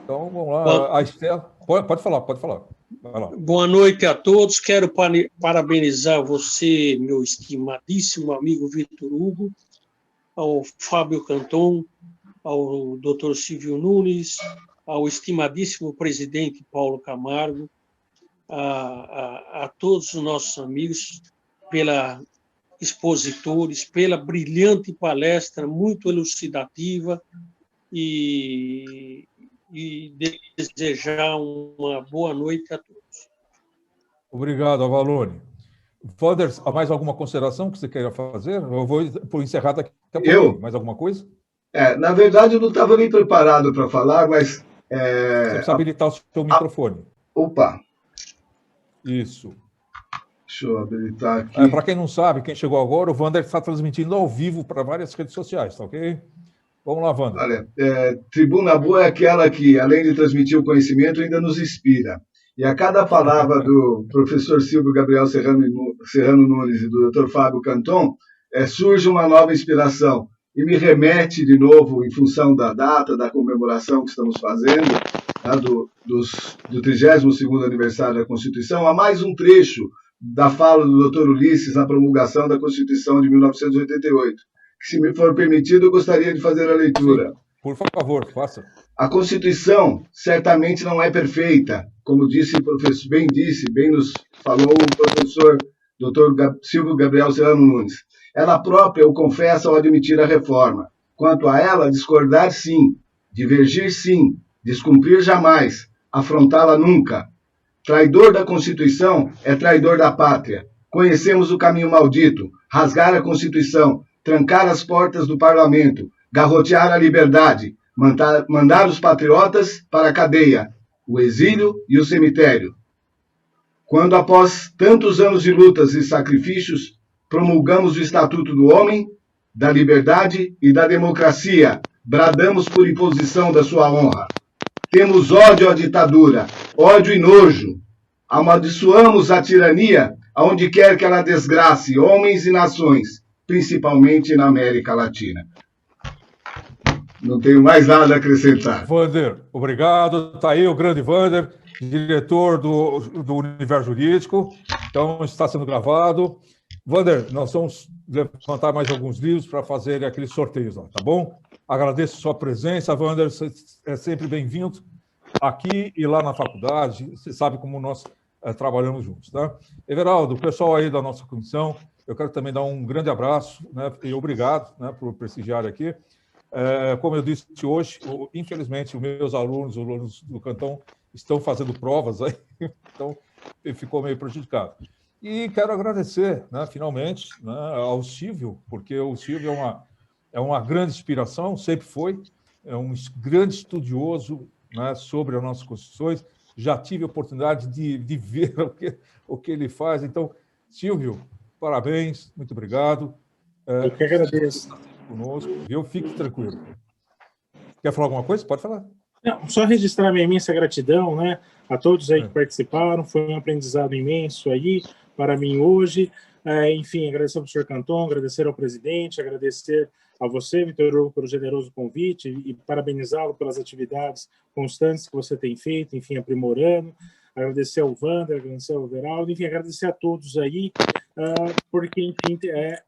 Então, vamos lá. A Estela, pode falar. Vai lá. Boa noite a todos. Quero parabenizar você, meu estimadíssimo amigo Vitor Hugo, ao Fábio Canton, ao Dr. Silvio Nunes, ao estimadíssimo presidente Paulo Camargo, a todos os nossos amigos, expositores, pela brilhante palestra, muito elucidativa, e desejar uma boa noite a todos. Obrigado, Avalone. Wander, há mais alguma consideração que você queira fazer? Eu vou encerrar daqui a pouco. Mais alguma coisa? Na verdade, eu não estava nem preparado para falar, mas... Você precisa habilitar o seu microfone. Opa! Isso. Deixa eu habilitar aqui. Para quem não sabe, quem chegou agora, o Wander está transmitindo ao vivo para várias redes sociais, tá ok? Vamos lá, Wander. Olha, Tribuna Boa é aquela que, além de transmitir o conhecimento, ainda nos inspira. E a cada palavra do professor Silvio Gabriel Serrano Nunes e do Dr. Fábio Canton, surge uma nova inspiração. E me remete de novo, em função da data, da comemoração que estamos fazendo, tá, do 32º aniversário da Constituição, a mais um trecho da fala do Dr. Ulisses na promulgação da Constituição de 1988. Que, se me for permitido, eu gostaria de fazer a leitura. Sim, por favor, faça. A Constituição certamente não é perfeita, como bem nos falou o professor Dr. Silvio Gabriel Serrano Nunes. Ela própria o confessa ao admitir a reforma. Quanto a ela, discordar sim, divergir sim, descumprir jamais, afrontá-la nunca. Traidor da Constituição é traidor da pátria. Conhecemos o caminho maldito, rasgar a Constituição, trancar as portas do parlamento, garrotear a liberdade, mandar os patriotas para a cadeia, o exílio e o cemitério. Quando, após tantos anos de lutas e sacrifícios, promulgamos o Estatuto do Homem, da Liberdade e da Democracia, bradamos por imposição da sua honra. Temos ódio à ditadura, ódio e nojo. Amaldiçoamos a tirania aonde quer que ela desgrace homens e nações, principalmente na América Latina. Não tenho mais nada a acrescentar. Wander, obrigado. Está aí o grande Wander, diretor do Universo Jurídico. Então, está sendo gravado. Wander, nós vamos levantar mais alguns livros para fazer aqueles sorteios lá, tá bom? Agradeço a sua presença, Wander. Você é sempre bem-vindo aqui e lá na faculdade. Você sabe como nós trabalhamos juntos, tá? Everaldo, o pessoal aí da nossa comissão, eu quero também dar um grande abraço, né, e obrigado, né, por prestigiar aqui. Como eu disse hoje, infelizmente, os meus alunos, os alunos do Cantão, estão fazendo provas aí, então ficou meio prejudicado. E quero agradecer, né, finalmente, né, ao Silvio, porque o Silvio é uma grande inspiração, sempre foi, é um grande estudioso, né, sobre as nossas constituições. Já tive a oportunidade de ver o que ele faz. Então, Silvio, parabéns, muito obrigado. Eu que agradeço. Conosco, viu? Fique tranquilo. Quer falar alguma coisa? Pode falar. Não, só registrar minha imensa gratidão, né, a todos aí que participaram. Foi um aprendizado imenso aí para mim hoje. Enfim, agradecer ao professor Canton, agradecer ao presidente, agradecer a você, Vitor Hugo, pelo generoso convite e parabenizá-lo pelas atividades constantes que você tem feito, enfim, aprimorando. Agradecer ao Wander, agradecer ao Veraldo, enfim, agradecer a todos aí, porque, enfim,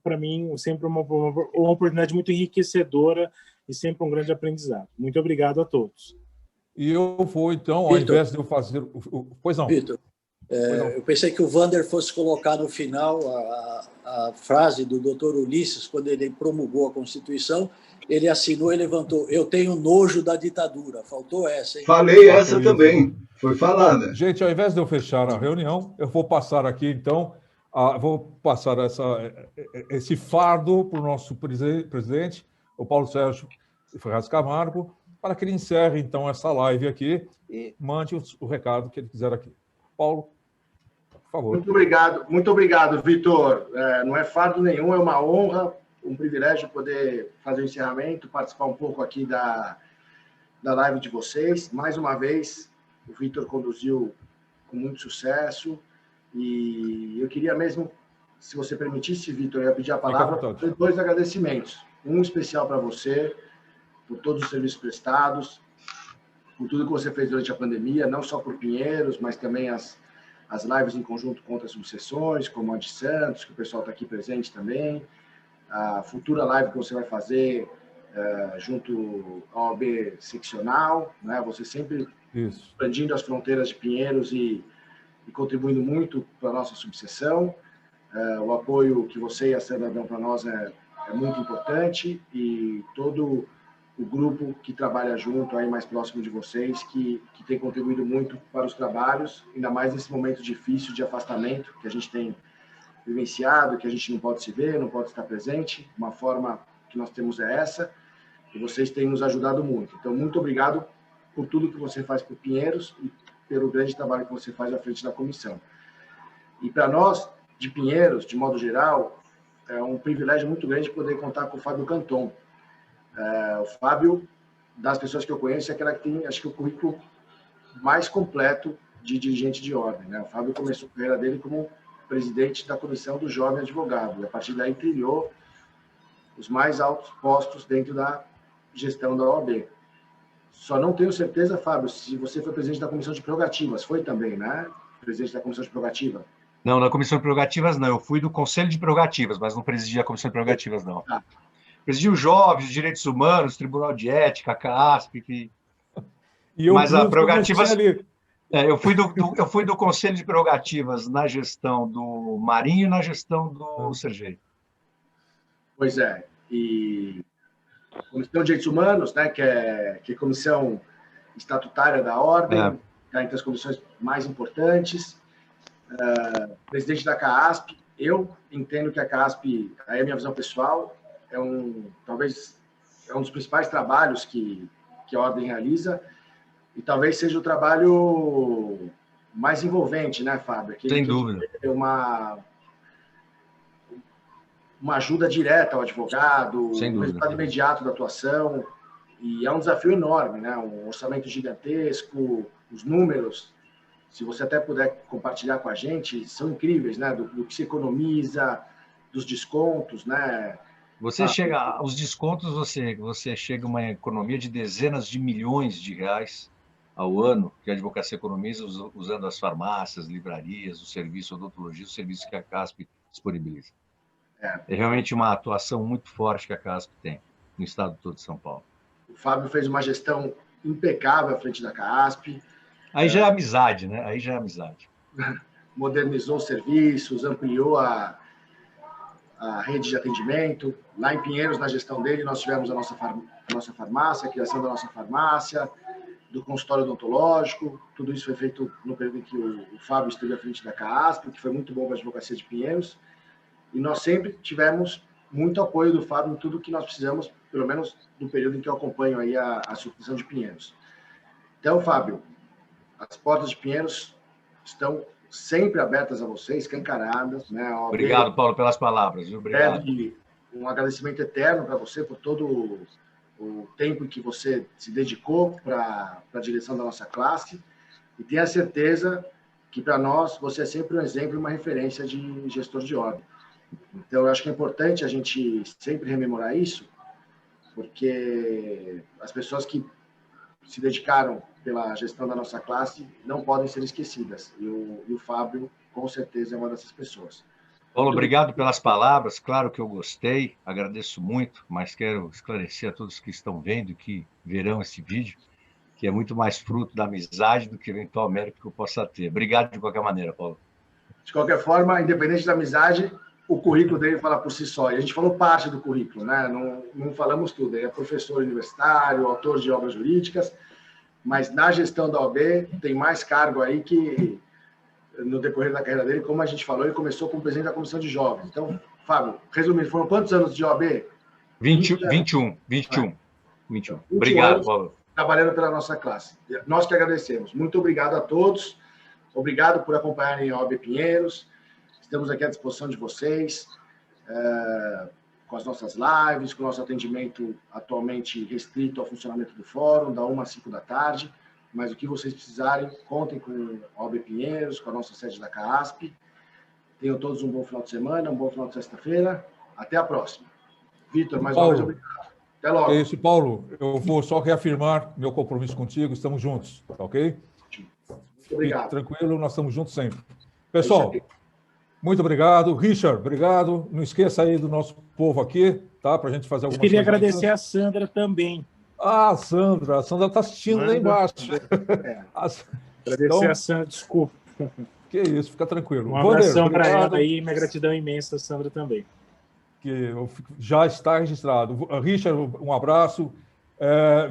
para mim sempre uma oportunidade muito enriquecedora e sempre um grande aprendizado. Muito obrigado a todos. E eu vou, então, ao invés de eu fazer... Pois não. Vitor, eu pensei que o Wander fosse colocar no final a frase do doutor Ulisses, quando ele promulgou a Constituição, ele assinou e levantou: eu tenho nojo da ditadura. Faltou essa, hein? Falei essa também, foi falada. Gente, ao invés de eu fechar a reunião, eu vou passar aqui, então, vou passar esse fardo para o nosso presidente, o Paulo Sérgio Ferraz Camargo, para que ele encerre, então, essa live aqui e mande o recado que ele quiser aqui. Paulo, por favor. Muito obrigado, Vitor. Não é fardo nenhum, é uma honra, um privilégio poder fazer o encerramento, participar um pouco aqui da live de vocês. Mais uma vez, o Vitor conduziu com muito sucesso e eu queria mesmo, se você permitisse, Vitor, eu ia pedir a palavra para 2 agradecimentos. Um especial para você, por todos os serviços prestados, por tudo que você fez durante a pandemia, não só por Pinheiros, mas também as lives em conjunto contra as subseções, como a de Santos, que o pessoal está aqui presente também, a futura live que você vai fazer junto ao OAB seccional, né? Você sempre expandindo as fronteiras de Pinheiros e contribuindo muito para a nossa subseção. O apoio que você e a Sandra dão para nós é muito importante, e todo o grupo que trabalha junto, aí mais próximo de vocês, que tem contribuído muito para os trabalhos, ainda mais nesse momento difícil de afastamento que a gente tem vivenciado, que a gente não pode se ver, não pode estar presente. Uma forma que nós temos é essa, e vocês têm nos ajudado muito. Então, muito obrigado por tudo que você faz por Pinheiros e pelo grande trabalho que você faz à frente da comissão. E para nós, de Pinheiros, de modo geral, é um privilégio muito grande poder contar com o Fábio Canton. O Fábio, das pessoas que eu conheço, é aquela que tem, acho que, o currículo mais completo de dirigente de ordem, né? O Fábio começou a carreira dele como presidente da Comissão do Jovem Advogado, e a partir daí trilhou os mais altos postos dentro da gestão da OAB. Só não tenho certeza, Fábio, se você foi presidente da Comissão de Prerrogativas. Foi também, né? Presidente da Comissão de Prerrogativas. Não, na Comissão de Prerrogativas não. Eu fui do Conselho de Prerrogativas, mas não presidi a Comissão de Prerrogativas, não. Presidi os Jovens, os Direitos Humanos, Tribunal de Ética, a CASP. Mas a Prerrogativas... Eu fui do Conselho de Prerrogativas na gestão do Marinho e na gestão do Sergei. Pois é. E a Comissão de Direitos Humanos, né, que é comissão estatutária da ordem, está entre as comissões mais importantes. Presidente da CASP. Eu entendo que a CASP, aí é a minha visão pessoal, talvez é um dos principais trabalhos que a ordem realiza, e talvez seja o trabalho mais envolvente, né, Fábio? Sem dúvida. Uma ajuda direta ao advogado, um resultado imediato da atuação, e é um desafio enorme, né? Um orçamento gigantesco, os números, se você até puder compartilhar com a gente, são incríveis, né? Do que se economiza, dos descontos, né? Os descontos, você chega a uma economia de dezenas de milhões de reais ao ano, que a advocacia economiza usando as farmácias, livrarias, o serviço de odontologia, o serviço que a CASP disponibiliza. É realmente uma atuação muito forte que a CASP tem no estado todo de São Paulo. O Fábio fez uma gestão impecável à frente da CASP. Aí já é amizade, né? Aí já é amizade. Modernizou os serviços, ampliou a rede de atendimento. Lá em Pinheiros, na gestão dele, nós tivemos a nossa farmácia, a criação da nossa farmácia, do consultório odontológico. Tudo isso foi feito no período em que o Fábio esteve à frente da CASP, que foi muito bom para a advocacia de Pinheiros. E nós sempre tivemos muito apoio do Fábio em tudo que nós precisamos, pelo menos no período em que eu acompanho aí a subseção de Pinheiros. Então, Fábio, as portas de Pinheiros estão sempre abertas a vocês, escancaradas, né? Obrigado, Paulo, pelas palavras. Obrigado. Um agradecimento eterno para você por o tempo que você se dedicou para a direção da nossa classe e tenha certeza que, para nós, você é sempre um exemplo e uma referência de gestor de ordem. Então, eu acho que é importante a gente sempre rememorar isso, porque as pessoas que se dedicaram pela gestão da nossa classe não podem ser esquecidas. E o Fábio, com certeza, é uma dessas pessoas. Paulo, obrigado pelas palavras. Claro que eu gostei, agradeço muito, mas quero esclarecer a todos que estão vendo e que verão esse vídeo, que é muito mais fruto da amizade do que eventual mérito que eu possa ter. Obrigado de qualquer maneira, Paulo. De qualquer forma, independente da amizade, o currículo dele fala por si só. E a gente falou parte do currículo, né? Não falamos tudo. Ele é professor universitário, autor de obras jurídicas, mas na gestão da OAB tem mais cargo aí que, no decorrer da carreira dele, como a gente falou, ele começou como presidente da comissão de jovens. Então, Fábio, resumindo, foram quantos anos de OAB? 21. Obrigado, Paulo. Trabalhando pela nossa classe. Nós que agradecemos. Muito obrigado a todos. Obrigado por acompanharem a OAB Pinheiros. Estamos aqui à disposição de vocês, com as nossas lives, com o nosso atendimento atualmente restrito ao funcionamento do fórum, da 1 às 5 da tarde. Mas o que vocês precisarem, contem com a OAB Pinheiros, com a nossa sede da CAASP. Tenham todos um bom final de semana, um bom final de sexta-feira. Até a próxima. Vitor, mais uma vez, obrigado. Até logo. É isso, Paulo. Eu vou só reafirmar meu compromisso contigo. Estamos juntos, tá ok? Muito obrigado. Fique tranquilo, nós estamos juntos sempre. Pessoal, muito obrigado. Richard, obrigado. Não esqueça aí do nosso povo aqui, tá? Para a gente fazer alguma coisa. Eu queria agradecer a Sandra também. Ah, a Sandra está assistindo lá embaixo. Agradecer a Sandra, desculpa. Que isso, fica tranquilo. Um abração para ela aí, minha gratidão imensa, Sandra, também. Que já está registrado. Richard, um abraço.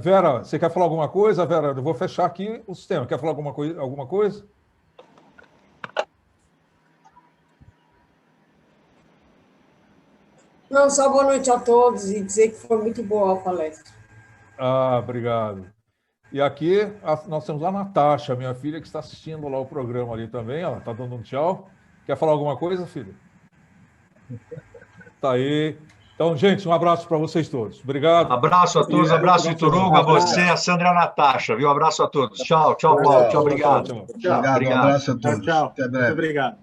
Vera, você quer falar alguma coisa? Vera, eu vou fechar aqui o sistema. Quer falar alguma coisa? Não, só boa noite a todos e dizer que foi muito boa a palestra. Ah, obrigado. E aqui nós temos a Natasha, minha filha, que está assistindo lá o programa ali também. Ela está dando um tchau. Quer falar alguma coisa, filha? Tá aí. Então, gente, um abraço para vocês todos. Obrigado. Abraço a todos, abraço, Vitor Hugo, a você, a Sandra e a Natasha, viu? Abraço a todos. Tchau, Paulo. Tchau, obrigado. Tchau. Obrigado. Um abraço a todos. Tchau. Até breve. Muito obrigado.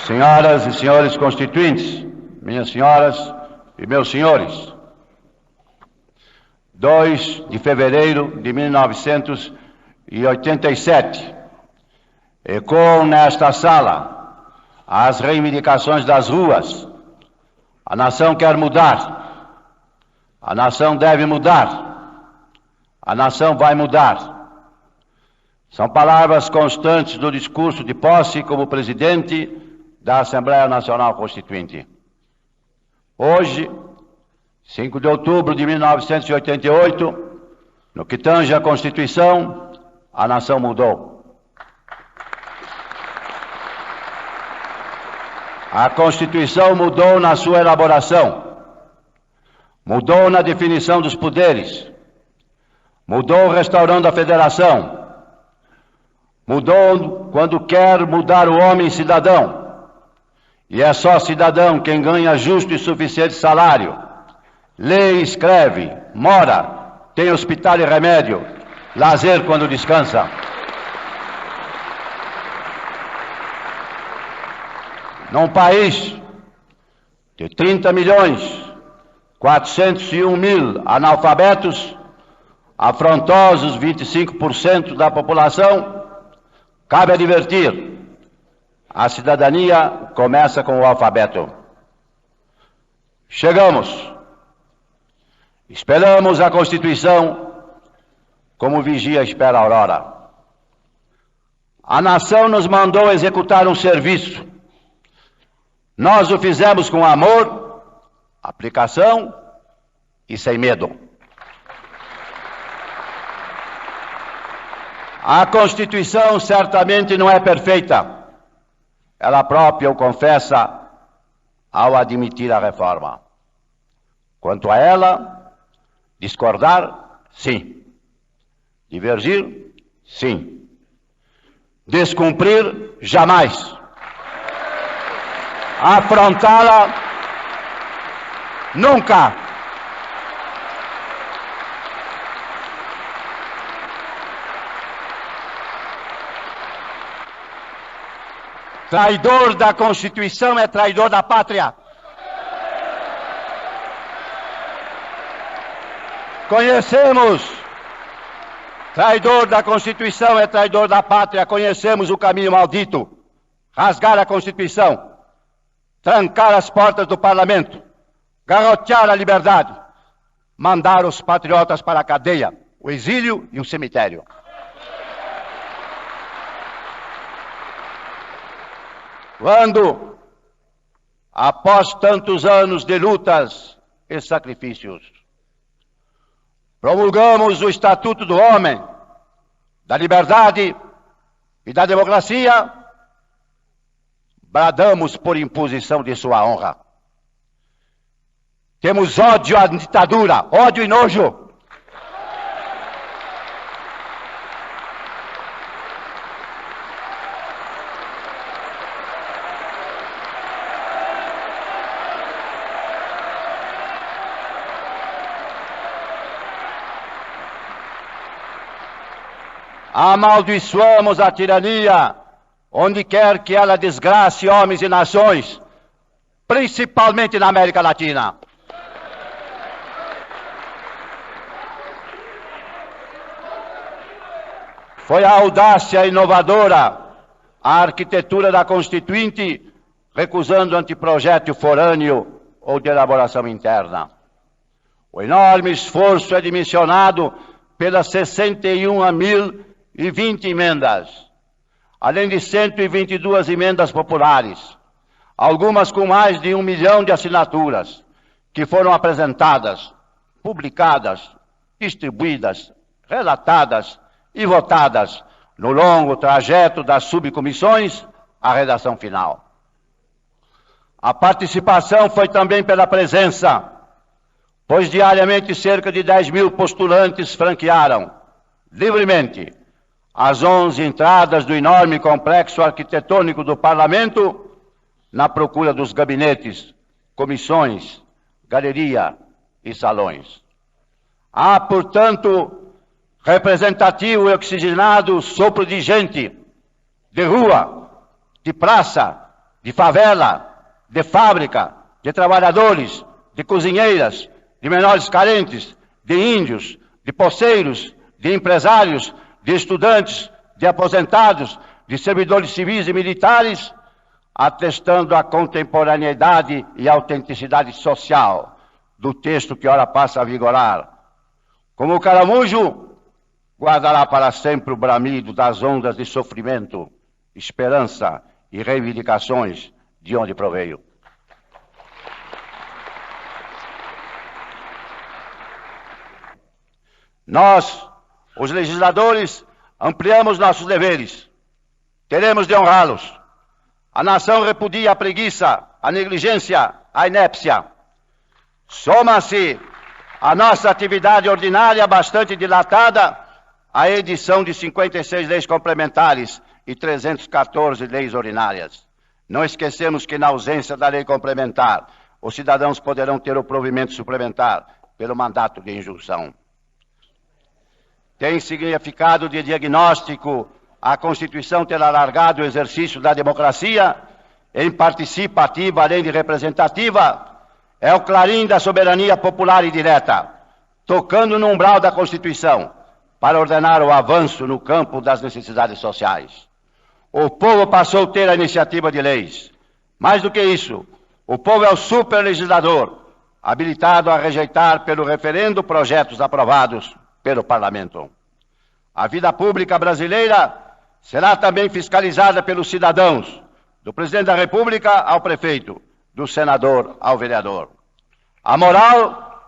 Senhoras e senhores constituintes, minhas senhoras e meus senhores, 2 de fevereiro de 1987, ecoam nesta sala as reivindicações das ruas. A nação quer mudar, a nação deve mudar, a nação vai mudar. São palavras constantes do discurso de posse como presidente da Assembleia Nacional Constituinte. Hoje, 5 de outubro de 1988, no que tange à Constituição, a nação mudou. A Constituição mudou na sua elaboração, mudou na definição dos poderes, mudou restaurando a federação, mudou quando quer mudar o homem cidadão, e é só cidadão quem ganha justo e suficiente salário, lê e escreve, mora, tem hospital e remédio, lazer quando descansa. Num país de 30.401.000 analfabetos, afrontosos 25% da população, cabe advertir, a cidadania começa com o alfabeto. Chegamos, esperamos a Constituição como vigia espera a aurora. A nação nos mandou executar um serviço. Nós o fizemos com amor, aplicação e sem medo. A Constituição certamente não é perfeita. Ela própria o confessa ao admitir a reforma. Quanto a ela, discordar, sim. Divergir, sim. Descumprir, jamais. Afrontá-la, nunca. Traidor da Constituição é traidor da pátria. Conhecemos. Traidor da Constituição é traidor da pátria. Conhecemos o caminho maldito. Rasgar a Constituição. Trancar as portas do parlamento. Garrotear a liberdade. Mandar os patriotas para a cadeia, o exílio e o cemitério. Quando, após tantos anos de lutas e sacrifícios, promulgamos o Estatuto do Homem, da Liberdade e da Democracia, bradamos por imposição de sua honra. Temos ódio à ditadura, ódio e nojo. Amaldiçoamos a tirania, onde quer que ela desgrace homens e nações, principalmente na América Latina. Foi a audácia inovadora, a arquitetura da Constituinte, recusando anteprojeto forâneo ou de elaboração interna. O enorme esforço é dimensionado pelas 61.020 emendas, além de 122 emendas populares, algumas com mais de 1 milhão de assinaturas, que foram apresentadas, publicadas, distribuídas, relatadas e votadas no longo trajeto das subcomissões à redação final. A participação foi também pela presença, pois diariamente cerca de 10.000 postulantes franquearam, livremente, as 11 entradas do enorme complexo arquitetônico do Parlamento na procura dos gabinetes, comissões, galeria e salões. Há, portanto, representativo e oxigenado sopro de gente, de rua, de praça, de favela, de fábrica, de trabalhadores, de cozinheiras, de menores carentes, de índios, de poceiros, de empresários, de estudantes, de aposentados, de servidores civis e militares, atestando a contemporaneidade e autenticidade social do texto que ora passa a vigorar. Como o caramujo, guardará para sempre o bramido das ondas de sofrimento, esperança e reivindicações de onde proveio. Nós, os legisladores, ampliamos nossos deveres. Teremos de honrá-los. A nação repudia a preguiça, a negligência, a inépcia. Soma-se a nossa atividade ordinária bastante dilatada a edição de 56 leis complementares e 314 leis ordinárias. Não esquecemos que, na ausência da lei complementar, os cidadãos poderão ter o provimento suplementar pelo mandato de injunção. Tem significado de diagnóstico a Constituição ter alargado o exercício da democracia em participativa, além de representativa, é o clarim da soberania popular e direta, tocando no umbral da Constituição, para ordenar o avanço no campo das necessidades sociais. O povo passou a ter a iniciativa de leis. Mais do que isso, o povo é o superlegislador, habilitado a rejeitar pelo referendo projetos aprovados pelo Parlamento. A vida pública brasileira será também fiscalizada pelos cidadãos, do presidente da República ao prefeito, do senador ao vereador. A moral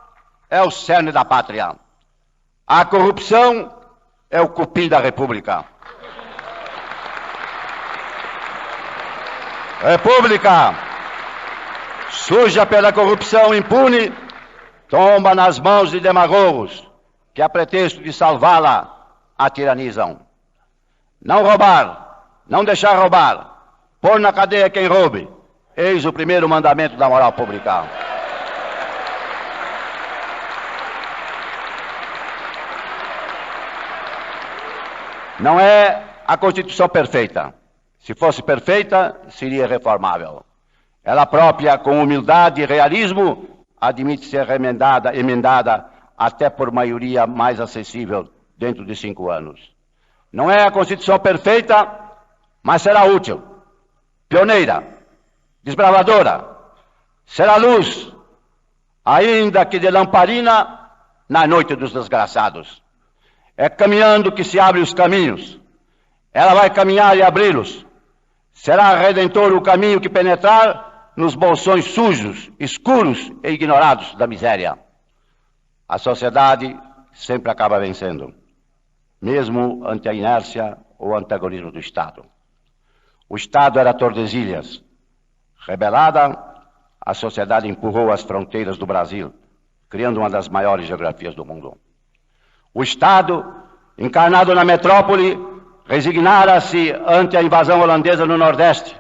é o cerne da pátria. A corrupção é o cupim da República. República, suja pela corrupção impune, tomba nas mãos de demagogos que, a pretexto de salvá-la, a tiranizam. Não roubar, não deixar roubar, pôr na cadeia quem roube, eis o primeiro mandamento da moral pública. Não é a Constituição perfeita, Se fosse perfeita, seria reformável. Ela própria, com humildade e realismo, admite ser emendada até por maioria mais acessível dentro de 5 anos. Não é a Constituição perfeita, mas será útil, pioneira, desbravadora, será luz, ainda que de lamparina, na noite dos desgraçados. É caminhando que se abrem os caminhos. Ela vai caminhar e abri-los. Será redentor o caminho que penetrar nos bolsões sujos, escuros e ignorados da miséria. A sociedade sempre acaba vencendo, mesmo ante a inércia ou antagonismo do Estado. O Estado era Tordesilhas. Rebelada, a sociedade empurrou as fronteiras do Brasil, criando uma das maiores geografias do mundo. O Estado, encarnado na metrópole, resignara-se ante a invasão holandesa no Nordeste.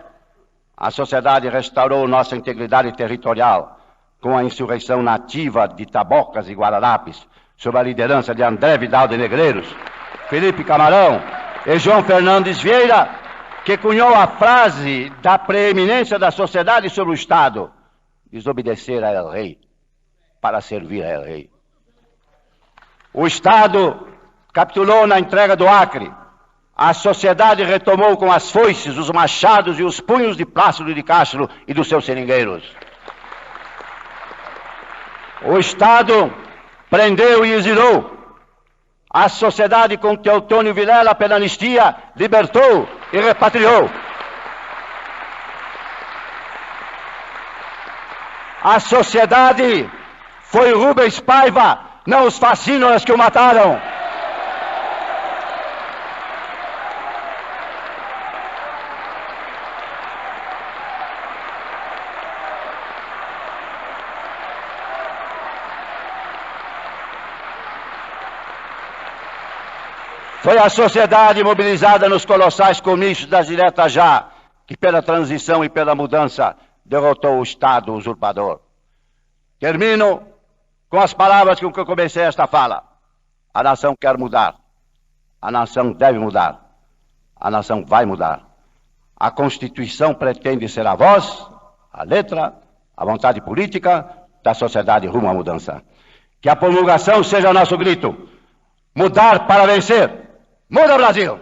A sociedade restaurou nossa integridade territorial com a insurreição nativa de Tabocas e Guararapes, sob a liderança de André Vidal de Negreiros, Felipe Camarão e João Fernandes Vieira, que cunhou a frase da preeminência da sociedade sobre o Estado: desobedecer a El Rei para servir a El Rei. O Estado capitulou na entrega do Acre. A sociedade retomou com as foices, os machados e os punhos de Plácido de Castro e dos seus seringueiros. O Estado prendeu e exilou. A sociedade, com Teotônio Vilela, pela anistia, libertou e repatriou. A sociedade foi Rubens Paiva, não os fascínoras que o mataram. Foi a sociedade mobilizada nos colossais comícios das diretas já, que pela transição e pela mudança derrotou o Estado usurpador. Termino com as palavras com que eu comecei esta fala. A nação quer mudar. A nação deve mudar. A nação vai mudar. A Constituição pretende ser a voz, a letra, a vontade política da sociedade rumo à mudança. Que a promulgação seja nosso grito. Mudar para vencer. Muda, Brasil!